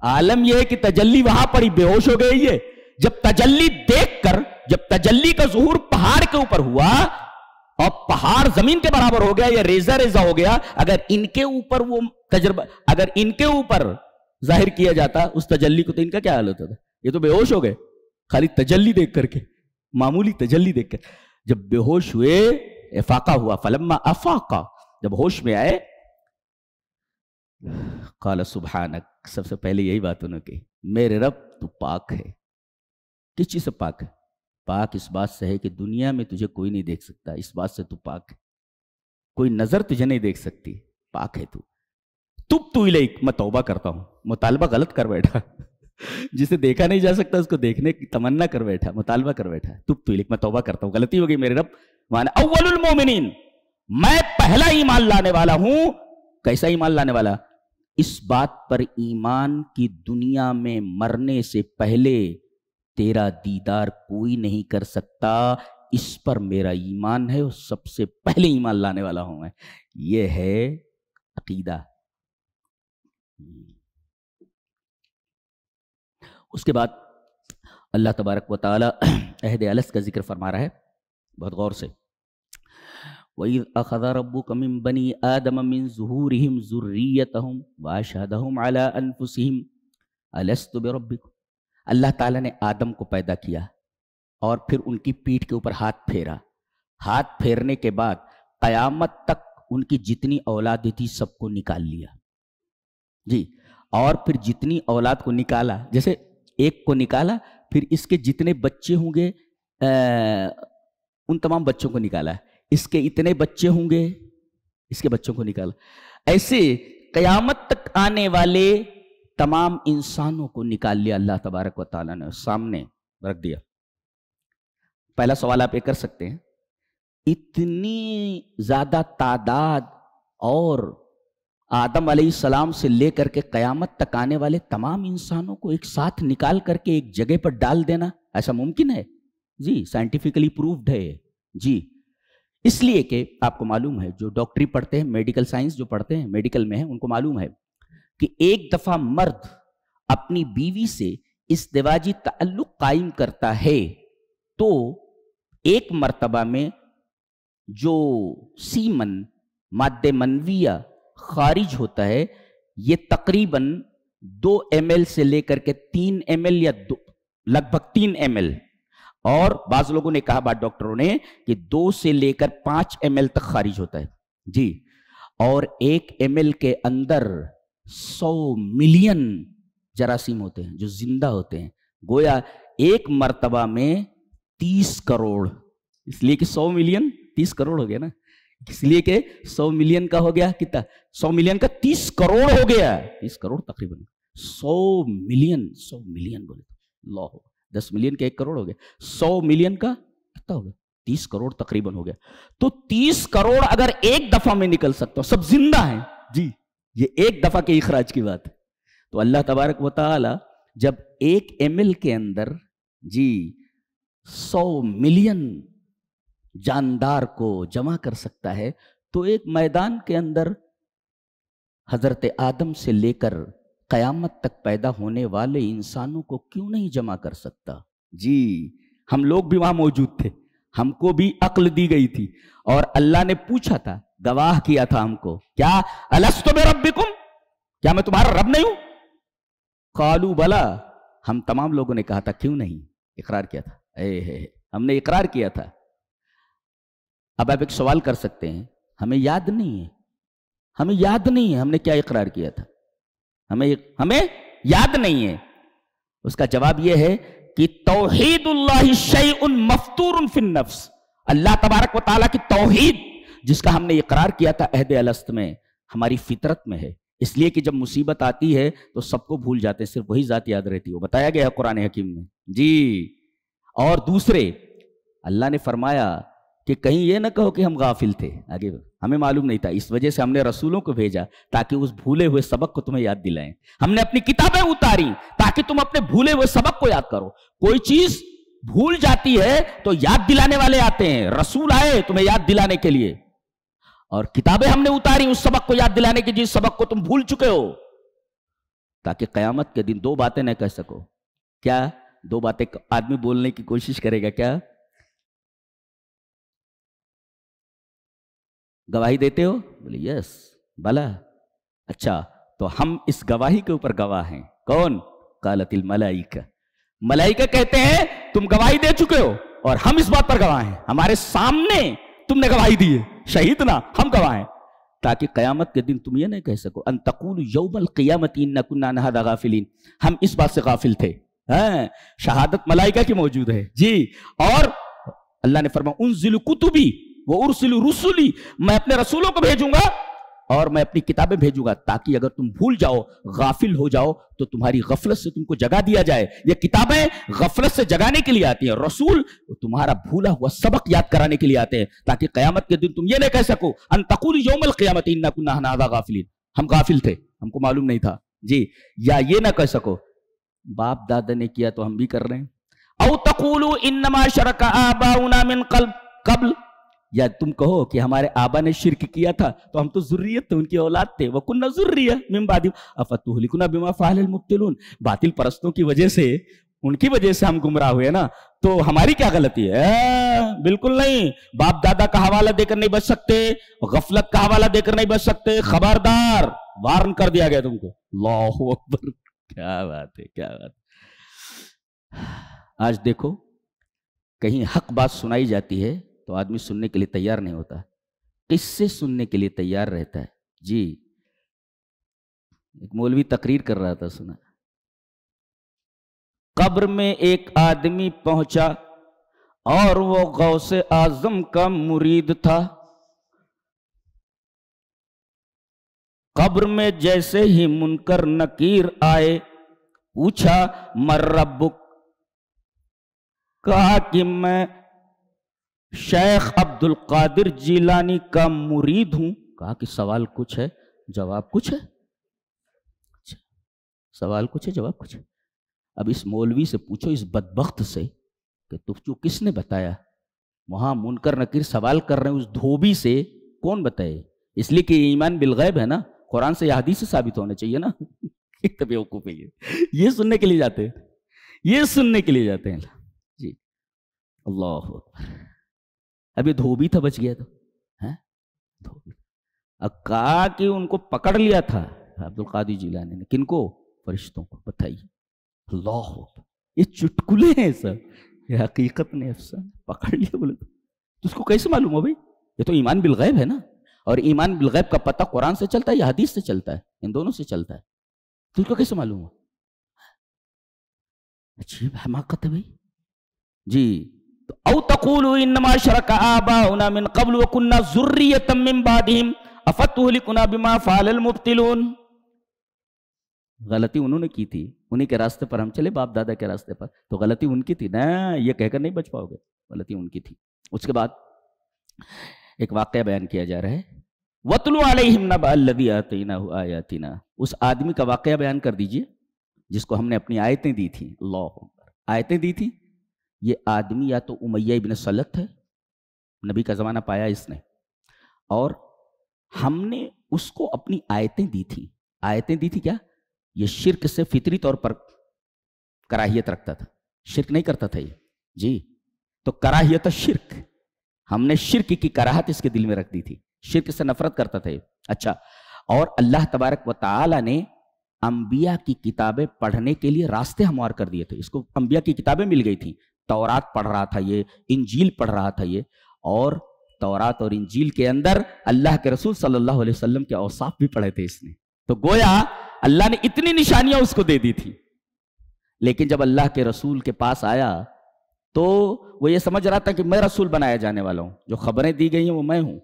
عالم یہ ہے کہ تجلی وہاں پڑی، بے ہوش ہو گئے. یہ جب تجلی دیکھ کر، جب تجلی کا ظہور پہاڑ کے اوپر ہوا اور پہاڑ زمین کے برابر ہو گیا یا ریزہ ریزہ ہو گیا، اگر ان کے اوپر وہ تجربہ، اگر ان کے اوپر ظاہر کیا جاتا اس تجلی کو تو ان کا کیا حال ہوتا تھا؟ یہ تو بے ہوش ہو گئے خالی تجلی دیکھ کر کے، معمولی تجلی دیکھ کر. جب بے ہوش ہوئے، افاقہ ہوا، فلما افاقہ، جب ہوش میں آئے، قال سبحانک، سب سے پہلے یہی بات انہوں نے کہی، میرے رب تو پاک ہے. کس چیز سے پاک ہے؟ پاک اس بات سے ہے کہ دنیا میں تجھے کوئی نہیں دیکھ سکتا، اس بات سے تو پاک ہے. کوئی نظر تجھے نہیں دیکھ سکتی، پاک ہے تو. تبت الیک، میں توبہ کرتا ہوں. مطالبہ غلط کر بیٹھا، جسے دیکھا نہیں جا سکتا اس کو دیکھنے کی تمنا کر بیٹھا، مطالبہ کر بیٹھا. تبت الیک، میں توبہ کرتا ہوں، غلطی ہو گئی میرے رب. وانا اول المومنین، میں پہلا ایمان لانے والا ہوں. کیسا ایمان لانے والا؟ اس بات پر ایمان کی دنیا میں مرنے سے پہلے تیرا دیدار کوئی نہیں کر سکتا، اس پر میرا ایمان ہے اور سب سے پہلے ایمان لانے والا ہوں میں. یہ ہے عقیدہ. اس کے بعد اللہ تبارک و تعالی عہد الست کا ذکر فرما رہا ہے بہت غور سے. وَإِذْ أَخَذَ رَبُّكَ مِنْ بَنِي آدَمَ مِنْ ظُهُورِهِمْ ذُرِّيَّتَهُمْ وَأَشْهَدَهُمْ عَلَىٰ أَنفُسِهِمْ أَلَسْتُ بِرَبِّكُمْ. اللہ تعالیٰ نے آدم کو پیدا کیا اور پھر ان کی پیٹھ کے اوپر ہاتھ پھیرا. ہاتھ پھیرنے کے بعد قیامت تک ان کی جتنی اولاد تھی سب کو نکال لیا. جی اور پھر جتنی اولاد کو نکالا، جیسے ایک کو نکالا، پھر اس کے جتنے بچے ہوں گے ان تمام بچوں کو نکالا. اس کے اتنے بچے ہوں گے، اس کے بچوں کو نکالا. ایسے قیامت تک آنے والے تمام انسانوں کو نکال لیا اللہ تبارک و تعالیٰ نے، سامنے رکھ دیا. پہلا سوال آپ یہ کر سکتے ہیں، اتنی زیادہ تعداد اور آدم علیہ السلام سے لے کر کے قیامت تک آنے والے تمام انسانوں کو ایک ساتھ نکال کر کے ایک جگہ پر ڈال دینا ایسا ممکن ہے؟ جی سائنٹیفکلی پروفڈ ہے جی. اس لیے کہ آپ کو معلوم ہے جو ڈاکٹری پڑھتے ہیں، میڈیکل سائنس جو پڑھتے ہیں، میڈیکل میں ہیں، ان کو معلوم ہے کہ ایک دفعہ مرد اپنی بیوی سے ازدواجی تعلق قائم کرتا ہے تو ایک مرتبہ میں جو سیمن مادہ منویہ خارج ہوتا ہے یہ تقریباً 2 ml سے لے کر کے 3 ml یا لگ بھگ 3 ml، اور بعض لوگوں نے کہا، بعض ڈاکٹروں نے، کہ 2 سے لے کر 5 ml تک خارج ہوتا ہے جی. اور 1 ml کے اندر 100 ملین جراثیم ہوتے ہیں جو زندہ ہوتے ہیں. گویا ایک مرتبہ میں 30 کروڑ، اس لیے کہ 100 ملین 30 کروڑ ہو گیا نا، اس لیے کہ 100 ملین کا ہو گیا کتنا، 100 ملین کا 30 کروڑ ہو گیا، 30 کروڑ تقریباً 100 ملین بولے اللہ، 10 ملین کا 1 کروڑ ہو گیا، 100 ملین کا کتنا ہو گیا، 30 کروڑ تقریباً ہو گیا. تو 30 کروڑ اگر ایک دفعہ میں نکل سکتا ہوں، سب زندہ ہیں جی، یہ ایک دفعہ کے اخراج کی بات ہے. تو اللہ تبارک و تعالی جب 1 ml کے اندر جی 100 ملین جاندار کو جمع کر سکتا ہے تو ایک میدان کے اندر حضرت آدم سے لے کر قیامت تک پیدا ہونے والے انسانوں کو کیوں نہیں جمع کر سکتا جی. ہم لوگ بھی وہاں موجود تھے، ہم کو بھی عقل دی گئی تھی، اور اللہ نے پوچھا تھا، گواہ کیا تھا ہم کو، کیا الستو بربکم، کیا میں تمہارا رب نہیں ہوں؟ قالوا بلا، ہم تمام لوگوں نے کہا تھا کیوں نہیں، اقرار کیا تھا، ہم نے اقرار کیا تھا. اب آپ ایک سوال کر سکتے ہیں، ہمیں یاد نہیں ہے، ہمیں یاد نہیں ہے ہم نے کیا اقرار کیا تھا، ہمیں یاد نہیں ہے. اس کا جواب یہ ہے کہ توحید اللہ شیء مفطور فی النفس، اللہ تبارک و تعالیٰ کی توحید جس کا ہم نے اقرار کیا تھا عہد الست میں، ہماری فطرت میں ہے. اس لیے کہ جب مصیبت آتی ہے تو سب کو بھول جاتے ہیں، صرف وہی ذات یاد رہتی ہے، وہ بتایا گیا ہے قرآن حکیم میں جی. اور دوسرے اللہ نے فرمایا کہ کہیں یہ نہ کہو کہ ہم غافل تھے، آگے ہمیں معلوم نہیں تھا، اس وجہ سے ہم نے رسولوں کو بھیجا تاکہ اس بھولے ہوئے سبق کو تمہیں یاد دلائیں. ہم نے اپنی کتابیں اتاری تاکہ تم اپنے بھولے ہوئے سبق کو یاد کرو. کوئی چیز بھول جاتی ہے تو یاد دلانے والے آتے ہیں، رسول آئے تمہیں یاد دلانے کے لیے، اور کتابیں ہم نے اتاری اس سبق کو یاد دلانے کی جس سبق کو تم بھول چکے ہو، تاکہ قیامت کے دن 2 باتیں نہ کہہ سکو. کیا 2 باتیں آدمی بولنے کی کوشش کرے گا، کیا گواہی دیتے ہو؟ بولے یس بلا. اچھا تو ہم اس گواہی کے اوپر گواہ ہیں. کون؟ قالت الملائکہ، ملائکہ کہتے ہیں تم گواہی دے چکے ہو اور ہم اس بات پر گواہ ہیں، ہمارے سامنے تم نے گواہی دی ہے، شہیدنا، ہم گواہ ہیں، تاکہ قیامت کے دن تم یہ نہیں کہہ سکو ان تقولوا یوم القیامت انا کنا عن ھذا غافلین، ہم اس بات سے غافل تھے. شہادت ملائکہ کی موجود ہے جی. اور اللہ نے فرمایا انزل کتبی وارسل رسلی، میں اپنے رسولوں کو بھیجوں گا اور میں اپنی کتابیں بھیجوں گا تاکہ اگر تم بھول جاؤ، غافل ہو جاؤ، تو تمہاری غفلت سے تم کو جگا دیا جائے. یہ کتابیں غفلت سے جگانے کے لیے آتی ہیں، رسول تمہارا بھولا ہوا سبق یاد کرانے کے لیے آتے ہیں تاکہ قیامت کے دن تم یہ نہ کہہ سکو ان تقولوا یوم القیامت انا کنا عن ھذا غافلین، ہم غافل تھے، ہم کو معلوم نہیں تھا جی. یا یہ نہ کہہ سکو باپ دادا نے کیا تو ہم بھی کر رہے ہیں. او تقولوا انما شرک آباؤنا من قبل، یا تم کہو کہ ہمارے آبا نے شرک کیا تھا تو ہم تو ذریت تھے، ان کی اولاد تھے، وَكُنَّا ذُرِّيَّةً مِّن بَعْدِهِمْ أَفَتُهْلِكُنَا بِمَا فَعَلَ الْمُبْطِلُونَ. باطل پرستوں کی وجہ سے، ان کی وجہ سے ہم گمراہ ہوئے نا، تو ہماری کیا غلطی ہے؟ بالکل نہیں. باپ دادا کا حوالہ دے کر نہیں بچ سکتے، غفلت کا حوالہ دے کر نہیں بچ سکتے، خبردار، وارن کر دیا گیا تم کو. اللہ اکبر، کیا بات ہے، کیا بات ہے. آج دیکھو کہیں حق بات سنائی جاتی ہے تو آدمی سننے کے لیے تیار نہیں ہوتا، قصے سننے کے لیے تیار رہتا ہے جی. ایک مولوی تقریر کر رہا تھا، سنا، قبر میں ایک آدمی پہنچا اور وہ غوث اعظم کا مرید تھا. قبر میں جیسے ہی منکر نکیر آئے، پوچھا من ربک، کہا کہ میں شیخ عبد القادر جیلانی کا مرید ہوں. کہا کہ سوال کچھ ہے؟ جواب کچھ ہے؟ اچھا، سوال کچھ ہے جواب کچھ ہے؟ اب اس مولوی سے پوچھو، اس بدبخت سے، کہ تو کس نے بتایا؟ وہاں منکر نکیر سوال کر رہے ہیں اس دھوبی سے، کون بتائے؟ اس لیے کہ ایمان بالغیب ہے نا، قرآن سے یا حدیث سے ثابت ہونا چاہیے نا. ایک تو بیوقوف ہے یہ سننے کے لیے جاتے ہیں، یہ سننے کے لیے جاتے ہیں. جی اللہ اکبر. اب یہ دھوبی تھا، بچ گیا تو دھوبی. اب کہا کہ ان کو پکڑ لیا تھا عبد القادر جیلانی نے. کن کو؟ فرشتوں کو. بتائیے. اللہ اکبر. یہ چٹکلے ہیں سب، یہ حقیقت نے افسانہ. پکڑ لیا بولے تو اس کو کیسے معلوم ہو بھائی؟ یہ تو ایمان بالغیب ہے نا، اور ایمان بالغیب کا پتہ قرآن سے چلتا ہے یا حدیث سے چلتا ہے؟ ان دونوں سے چلتا ہے. تو اس کو کیسے معلوم ہو؟ عجیب حماقت ہے بھائی. جی تو او تقولوا انما شرک آباؤنا من قبل وكنا ذریۃ من بعدهم افتهلكنا بما فعل المبطلون. غلطی انہوں نے کی تھی، انہی کے راستے پر ہم چلے، باپ دادا کے راستے پر، تو غلطی ان کی تھی نا، یہ کہہ کر نہیں بچ پاؤ گے. غلطی ان کی تھی. اس کے بعد ایک واقعہ بیان کیا جا رہا ہے. وَاتْلُ عَلَيْهِمْ نَبَأَ الَّذِي آتَيْنَاهُ آيَاتِنَا. اس آدمی کا واقعہ بیان کر دیجئے جس کو ہم نے اپنی آیتیں دی تھیں. اللہ اکبر. آیتیں دی تھیں. یہ آدمی یا تو امیہ ابن سلط ہے، نبی کا زمانہ پایا اس نے، اور ہم نے اس کو اپنی آیتیں دی تھیں. آیتیں دی تھی کیا؟ یہ شرک سے فطری طور پر کراہیت رکھتا تھا، شرک نہیں کرتا تھا یہ. جی تو کراہیت شرک، ہم نے شرک کی کراہت اس کے دل میں رکھ دی تھی، شرک سے نفرت کرتا تھا یہ. اچھا، اور اللہ تبارک و تعالی نے انبیاء کی کتابیں پڑھنے کے لیے راستے ہموار کر دیے تھے. اس کو انبیاء کی کتابیں مل گئی تھیں. تورات پڑھ رہا تھا یہ، انجیل پڑھ رہا تھا یہ، اور تورات اور انجیل کے اندر اللہ کے رسول صلی اللہ علیہ وسلم کے اوصاف بھی پڑھے تھے اس نے. تو گویا اللہ نے اتنی نشانیاں اس کو دے دی تھی. لیکن جب اللہ کے رسول کے پاس آیا تو وہ یہ سمجھ رہا تھا کہ میں رسول بنایا جانے والا ہوں، جو خبریں دی گئی ہیں وہ میں ہوں.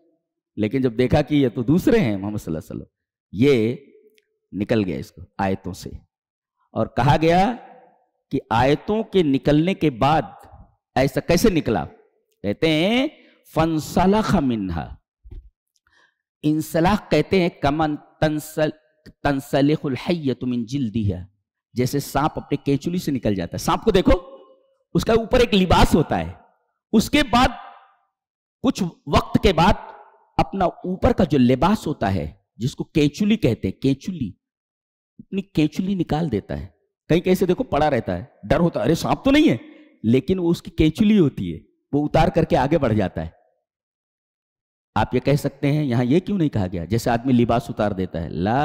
لیکن جب دیکھا کہ یہ تو دوسرے ہیں محمد صلی اللہ علیہ وسلم، یہ نکل گیا اس کو آیتوں سے. اور کہا گیا کہ آیتوں کے نکلنے کے بعد ایسا کیسے نکلا؟ کہتے ہیں فَانْسَلَخَ مِنْهَا. انسلاخ کہتے ہیں کمن تنسلخ الحیۃ من جلدها، جیسے سانپ اپنے کینچلی سے نکل جاتا ہے. سانپ کو دیکھو، اس کا اوپر ایک لباس ہوتا ہے، اس کے بعد کچھ وقت کے بعد اپنا اوپر کا جو لباس ہوتا ہے جس کو کینچلی کہتے ہیں، کینچلی، اپنی کینچلی نکال دیتا ہے. کہیں کیسے دیکھو پڑا رہتا ہے، ڈر ہوتا ہے ارے سانپ تو نہیں ہے، لیکن وہ اس کی کینچلی ہوتی ہے، وہ اتار کر کے آگے بڑھ جاتا ہے. آپ یہ کہہ سکتے ہیں یہاں یہ کیوں نہیں کہا گیا جیسے آدمی لباس اتار دیتا ہے؟ لا،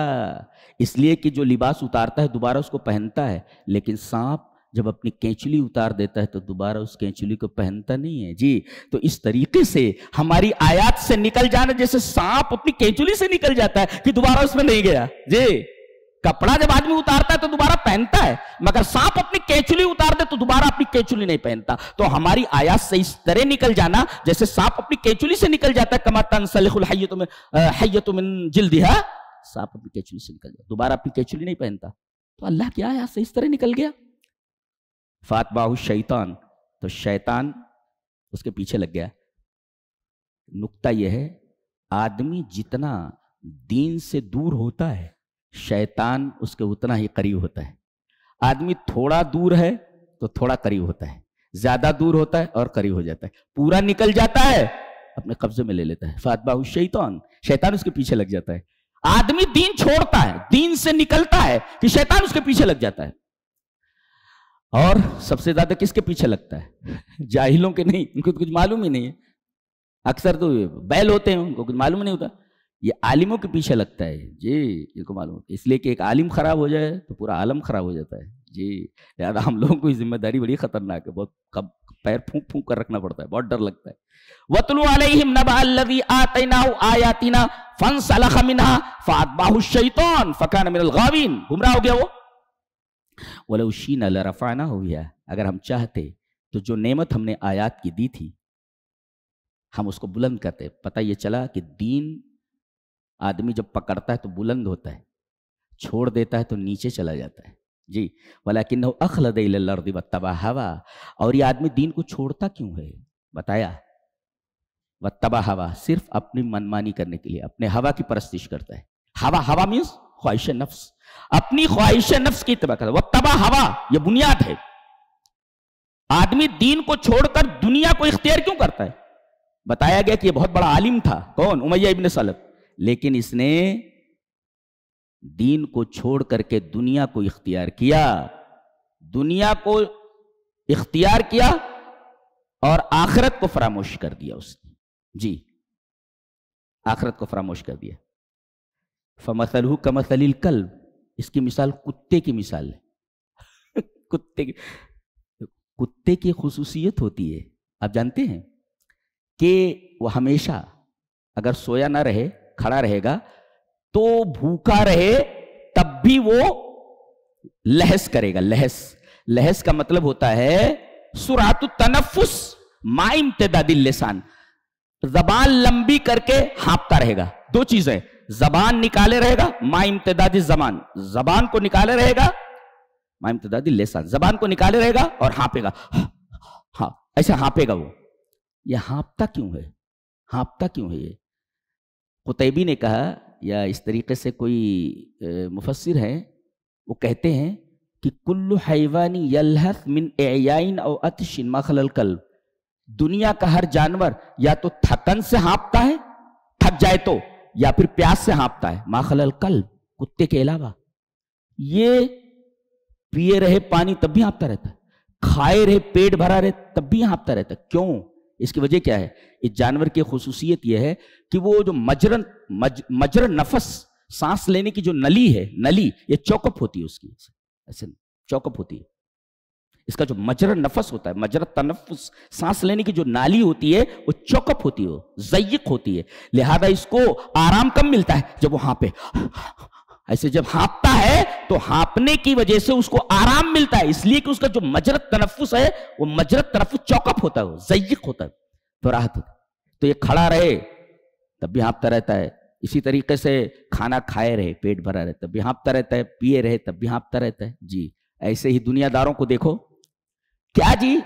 اس لیے کہ جو لباس اتارتا ہے دوبارہ اس کو پہنتا ہے، لیکن سانپ جب اپنی کینچلی اتار دیتا ہے تو دوبارہ اس کینچلی کو پہنتا نہیں ہے. جی تو اس طریقے سے ہماری آیات سے نکل جانا جیسے سانپ اپنی کینچلی سے نکل جاتا ہے کہ دوبارہ اس میں نہیں گیا. جی کپڑا جب آدمی اتارتا ہے تو دوبارہ پہنتا ہے، مگر سانپ اپنی کینچلی اتار دے تو دوبارہ اپنی کینچلی نہیں پہنتا. تو ہماری آیات سے اس طرح نکل جانا جیسے سانپ اپنی کینچلی سے نکل جاتا ہے، کما تنسلخ الحیۃ من جلدها، سانپ اپنی کینچلی سے نکل جاتا، دوبارہ اپنی کینچلی نہیں پہنتا. تو اللہ کی آیات سے اس طرح نکل گیا. فاتبعہ الشیطان، تو شیطان اس کے پیچھے لگ گیا. نکتہ یہ ہے آدمی جتنا دین سے دور ہوتا ہے شیطان اس کے اتنا ہی قریب ہوتا ہے. آدمی تھوڑا دور ہے تو تھوڑا قریب ہوتا ہے، زیادہ دور ہوتا ہے اور قریب ہو جاتا ہے، پورا نکل جاتا ہے اپنے قبضے میں لے لیتا ہے. فاتبعہ الشیطان، شیطان اس کے پیچھے لگ جاتا ہے. آدمی دین چھوڑتا ہے، دین سے نکلتا ہے کہ شیطان اس کے پیچھے لگ جاتا ہے. اور سب سے زیادہ کس کے پیچھے لگتا ہے؟ جاہلوں کے نہیں، ان کو کچھ معلوم ہی نہیں ہے. اکثر تو بیل ہوتے ہیں ان کو کچھ معلوم نہیں ہوتا. یہ عالموں کے پیچھے لگتا ہے. جی ان کو معلوم ہوتا ہے، اس لیے کہ ایک عالم خراب ہو جائے تو پورا عالم خراب ہو جاتا ہے. جی لہٰذا ہم لوگوں کو یہ ذمہ داری بڑی خطرناک ہے، بہت پیر پھونک پھونک کر رکھنا پڑتا ہے، بہت ڈر لگتا ہے. وَاتْلُ عَلَيْهِمْ نَبَأَ الَّذِي آتَيْنَاهُ آيَاتِنَا فَانْسَلَخَ مِنْهَا فَأَتْبَعَهُ الشَّيْطَانُ فَكَانَ مِنَ الْغَاوِينَ. گمراہ ہو گیا وہ. وَلَوْ شِئْنَا لَرَفَعْنَاهُ بِهَا، اگر ہم چاہتے تو جو نعمت ہم نے آیات کی دی تھی ہم اس کو بلند کرتے. پتہ یہ چلا کہ دین آدمی جب پکڑتا ہے تو بلند ہوتا ہے، چھوڑ دیتا ہے تو نیچے چلا جاتا ہے. جی وَلَكِنَّهُ أَخْلَدَ إِلَى الْأَرْضِ وَاتَّبَعَ هَوَاهُ. اور یہ آدمی دین کو چھوڑتا کیوں ہے؟ بتایا وَاتَّبَعَ هَوَاهُ، صرف اپنی منمانی کرنے کے لیے اپنے ہوا کی پرستش کرتا ہے. ہوا، ہوا مینس خواہش نفس، اپنی خواہش نفس کی اتباع کرتا. واتبع ہوا، یہ بنیاد ہے. آدمی دین کو چھوڑ کر دنیا کو اختیار کیوں کرتا ہے؟ بتایا گیا کہ یہ بہت بڑا عالم تھا. کون؟ امیہ ابن سلف. لیکن اس نے دین کو چھوڑ کر کے دنیا کو اختیار کیا. دنیا کو اختیار کیا اور آخرت کو فراموش کر دیا اس نے. جی، آخرت کو فراموش کر دیا. فَمَثَلُهُ كَمَثَلِ الْكَلْبِ، اس کی مثال کتے کی مثال ہے. کتے کی خصوصیت ہوتی ہے، آپ جانتے ہیں کہ وہ ہمیشہ اگر سویا نہ رہے، کھڑا رہے گا تو بھوکا رہے تب بھی وہ لہس کرے گا. لہس کا مطلب ہوتا ہے سرعت التنفس مع امتداد اللسان، زبان لمبی کر کے ہانپتا رہے گا. دو چیزیں، زبان نکالے رہے گا مع امتداد الزمان، زبان کو نکالے رہے گا مع امتداد اللسان، زبان کو نکالے رہے گا اور ہانپے گا. ہاں ایسا ہانپے گا وہ. یہ ہانپتا کیوں ہے؟ ہانپتا کیوں ہے یہ؟ قطیبی نے کہا، یا اس طریقے سے کوئی مفسر ہیں وہ کہتے ہیں کہ کل حیوان یلہث من اعیاء او عطش ما خلا القلب، دنیا کا ہر جانور یا تو تھکن سے ہانپتا ہے، تھک جائے تو، یا پھر پیاس سے ہانپتا ہے. ما خلا القلب، کتے کے علاوہ. یہ پیے رہے پانی تب بھی ہانپتا رہتا ہے، کھائے رہے پیٹ بھرا رہے تب بھی ہانپتا رہتا ہے. کیوں؟ اس کی وجہ کیا ہے؟ اس جانور کی خصوصیت یہ ہے کہ وہ جو مجرى نفس، سانس لینے کی جو نلی ہے، نلی یہ چوکپ ہوتی ہے اس کی، ایسے چوکپ ہوتی ہے. اس کا جو مجرى نفس ہوتا ہے، مجرى تنفس، سانس لینے کی جو نالی ہوتی ہے وہ چوکپ ہوتی ہے، ضيق ہوتی ہے. لہذا اس کو آرام کم ملتا ہے جب وہ ہانپے. ایسے جب ہانپتا ہے تو ہانپنے کی وجہ سے اس کو آرام ملتا ہے، اس لیے کہ اس کا جو مجرى تنفس ہے وہ مجرى تنفس چوکپ ہوتا ہے، وہ ضيق ہوتا ہے، تو راحت ہوتا ہے. تو یہ کھڑا رہے تب بھی ہانپتا رہتا ہے. اسی طریقے سے کھانا کھائے رہے، پیٹ بھرا رہے تب بھی ہانپتا رہتا ہے، پیے رہے تب بھی ہانپتا رہتا ہے. جی ایسے ہی دنیا داروں کو دیکھو. کیا جی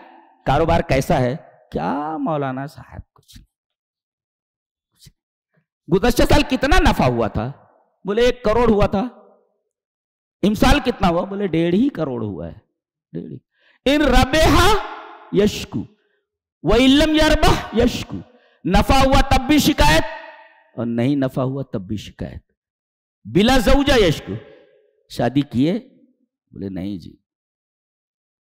کاروبار کیسا ہے؟ کیا مولانا صاحب کچھ نہیں. گزشتہ سال کتنا نفع ہوا تھا؟ بولے 1 کروڑ ہوا تھا. امسال کتنا ہوا؟ بولے 1.5 کروڑ ہوا ہے. 1.5. ان ربحا یشکو وَإِن لَمْ يَرْبَحْ یشکو. نفع ہوا تب بھی شکایت اور نہیں نفع ہوا تب بھی شکایت. بلا زوجہ یشکو، شادی کیے؟ بولے نہیں جی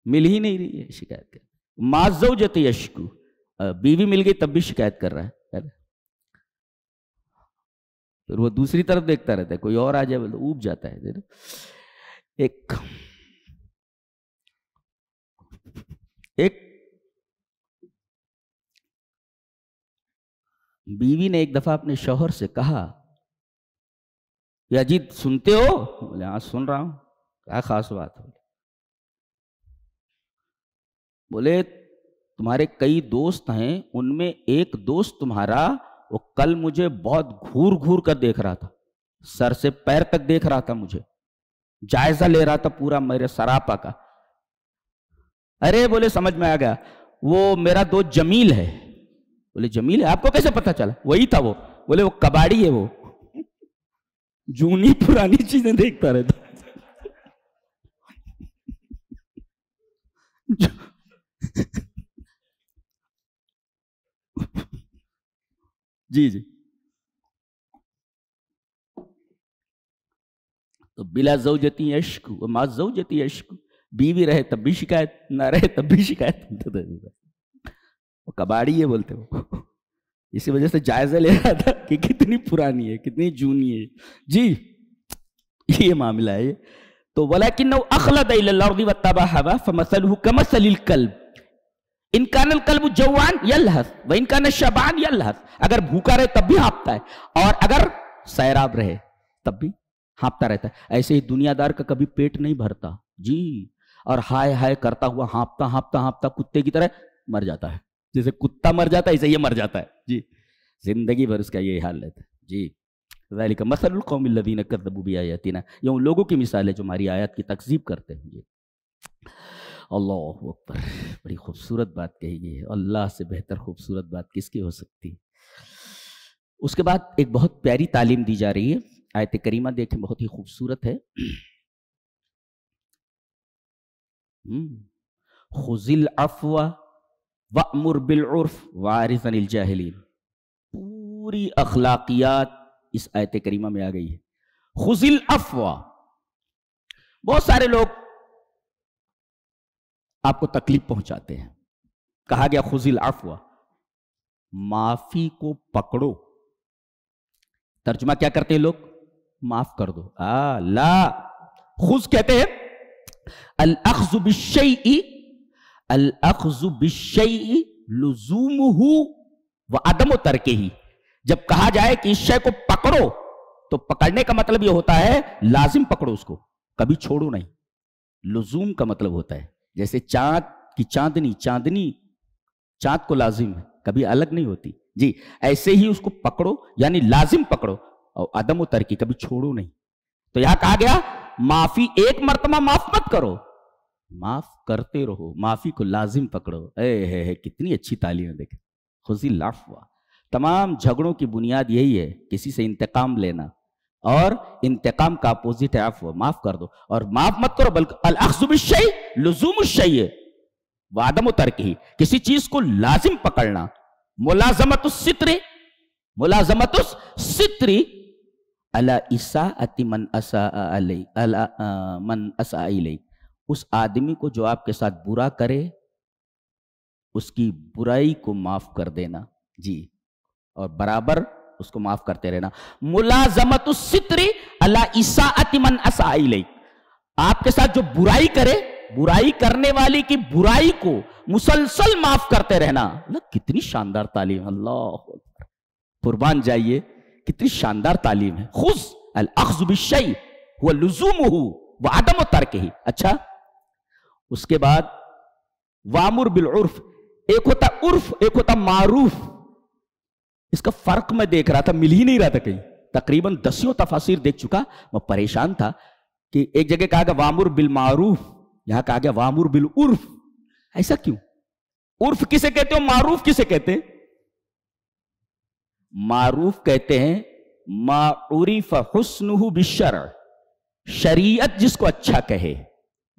مل ہی نہیں رہی ہے، شکایت کر. ما زوجت یشکو، بیوی مل گئی تب بھی شکایت کر رہا ہے. پھر وہ دوسری طرف دیکھتا رہتا ہے، کوئی اور آ جائے بولے اوب جاتا ہے. ایک بیوی نے ایک دفعہ اپنے شوہر سے کہا، یا جی سنتے ہو؟ بولے ہاں سن رہا ہوں. کیا خاص بات ہو؟ بولے تمہارے کئی دوست ہیں، ان میں ایک دوست تمہارا وہ کل مجھے بہت گھور گھور کر دیکھ رہا تھا، سر سے پیر تک دیکھ رہا تھا، مجھے جائزہ لے رہا تھا پورا میرے سراپا کا. ارے بولے سمجھ میں آ گیا، وہ میرا دوست جمیل ہے. بولے جمیل ہے؟ آپ کو کیسے پتا چلا؟ وہی تھا وہ. بولے وہ کباڑی ہے، وہ جونی پرانی چیزیں دیکھتا رہتا. جی جی. تو بلا زوجتی عشق و ما زوجتی عشق، بیوی رہے تب بھی شکایت، نہ رہے تب بھی شکایت. وہ کباڑی ہے بولتے وہ. اسی وجہ سے جائزہ لے رہا تھا کہ کتنی پرانی ہے، کتنی جونی ہے. جی یہ معاملہ ہے. تو وَلَكِنَّهُ أَخْلَدَ إِلَى الْأَرْضِ وَاتَّبَعَ هَوَاهُ فَمَثَلُهُ كَمَثَلِ الْكَلْبِ إِنْ كَانَ الْكَلْبُ جَوْعًا يَلْهَثُ وَإِنْ كَانَ شَبْعًا يَلْهَثُ. اگر بھوکا رہے تب بھی ہانپتا ہے اور اگر سیراب رہے تب بھی ہانپتا رہتا ہے. ایسے ہی دنیا دار کا کبھی پیٹ نہیں بھرتا جی، اور ہائے ہائے کرتا ہوا ہانپتا ہانپتا ہانپتا کتے کی طرح مر جاتا ہے. جیسے کتا مر جاتا ہے ایسے یہ مر جاتا ہے. جی زندگی بھر اس کا یہی حال رہتا ہے. جی ذالک مثل القوم الذین کذبوا بآیاتنا، یہ ان لوگوں کی مثال ہے جو ہماری آیات کی تکذیب کرتے ہیں. جی اللہ اکبر، بڑی خوبصورت بات کہی گئی ہے. اللہ سے بہتر خوبصورت بات کس کی ہو سکتی. اس کے بعد ایک بہت پیاری تعلیم دی جا رہی ہے آیت کریمہ دیکھیں بہت ہی خوبصورت ہے. خذ العفو وأمر بالعرف وأعرض عن الجاہلین. پوری اخلاقیات اس آیت کریمہ میں آ گئی ہے. خذ العفو. بہت سارے لوگ آپ کو تکلیف پہنچاتے ہیں. کہا گیا خذ العفو، معافی کو پکڑو. ترجمہ کیا کرتے ہیں لوگ؟ معاف کر دو. لا، خذ کہتے ہیں الاخذ بالشیء، الاخذ بالشیء لزومہ وعدم ترکہ. جب کہا جائے کہ اس شے کو پکڑو تو پکڑنے کا مطلب یہ ہوتا ہے لازم پکڑو اس کو، کبھی چھوڑو نہیں. لزوم کا مطلب ہوتا ہے جیسے چاند کی چاندنی، چاندنی چاند کو لازم ہے، کبھی الگ نہیں ہوتی. جی ایسے ہی اس کو پکڑو یعنی لازم پکڑو، اور عدم و ترکی، کبھی چھوڑو نہیں. تو یہاں کہا گیا معافی ایک مرتبہ معاف مت کرو، معاف کرتے رہو، معافی کو لازم پکڑو. کتنی اچھی تعلیم ہے. دیکھیں خذ العفو. تمام جھگڑوں کی بنیاد یہی ہے، کسی سے انتقام لینا، اور انتقام کا اپوزٹ ہے عفو. معاف کر دو، اور معاف مت کرو بلکہ الاخذ بالشیء لزوم الشیء وعدم ترکہ، کسی چیز کو لازم پکڑنا. ملازمت الستر، ملازمت الستر علی اساءۃ من اساء علی من اساء الیک. اس آدمی کو جو آپ کے ساتھ برا کرے اس کی برائی کو معاف کر دینا. جی، اور برابر اس کو معاف کرتے رہنا. ملازمت الستر علی اساءۃ من اساء الیک. آپ کے ساتھ جو برائی کرے، برائی کرنے والی کی برائی کو مسلسل معاف کرتے رہنا. کتنی شاندار تعلیم. اللہ اکبر، قربان جائیے، کتنی شاندار تعلیم ہے. خذ الاخذ بالشیء هو لزومه وعدم ترکہ. اچھا، اس کے بعد وامر بالعرف. ایک ہوتا عرف، ایک ہوتا معروف. اس کا فرق میں دیکھ رہا تھا، مل ہی نہیں رہا تھا کہیں. تقریباً 10 تفاسیر دیکھ چکا، میں پریشان تھا کہ ایک جگہ کہا گیا وامر بالمعروف، یہاں کہا گیا وامر بالعرف. ایسا کیوں؟ عرف کسے کہتے ہو، معروف کسے کہتے ہیں؟ معروف کہتے ہیں ما عرف حسنہ بالشرع، شریعت جس کو اچھا کہے.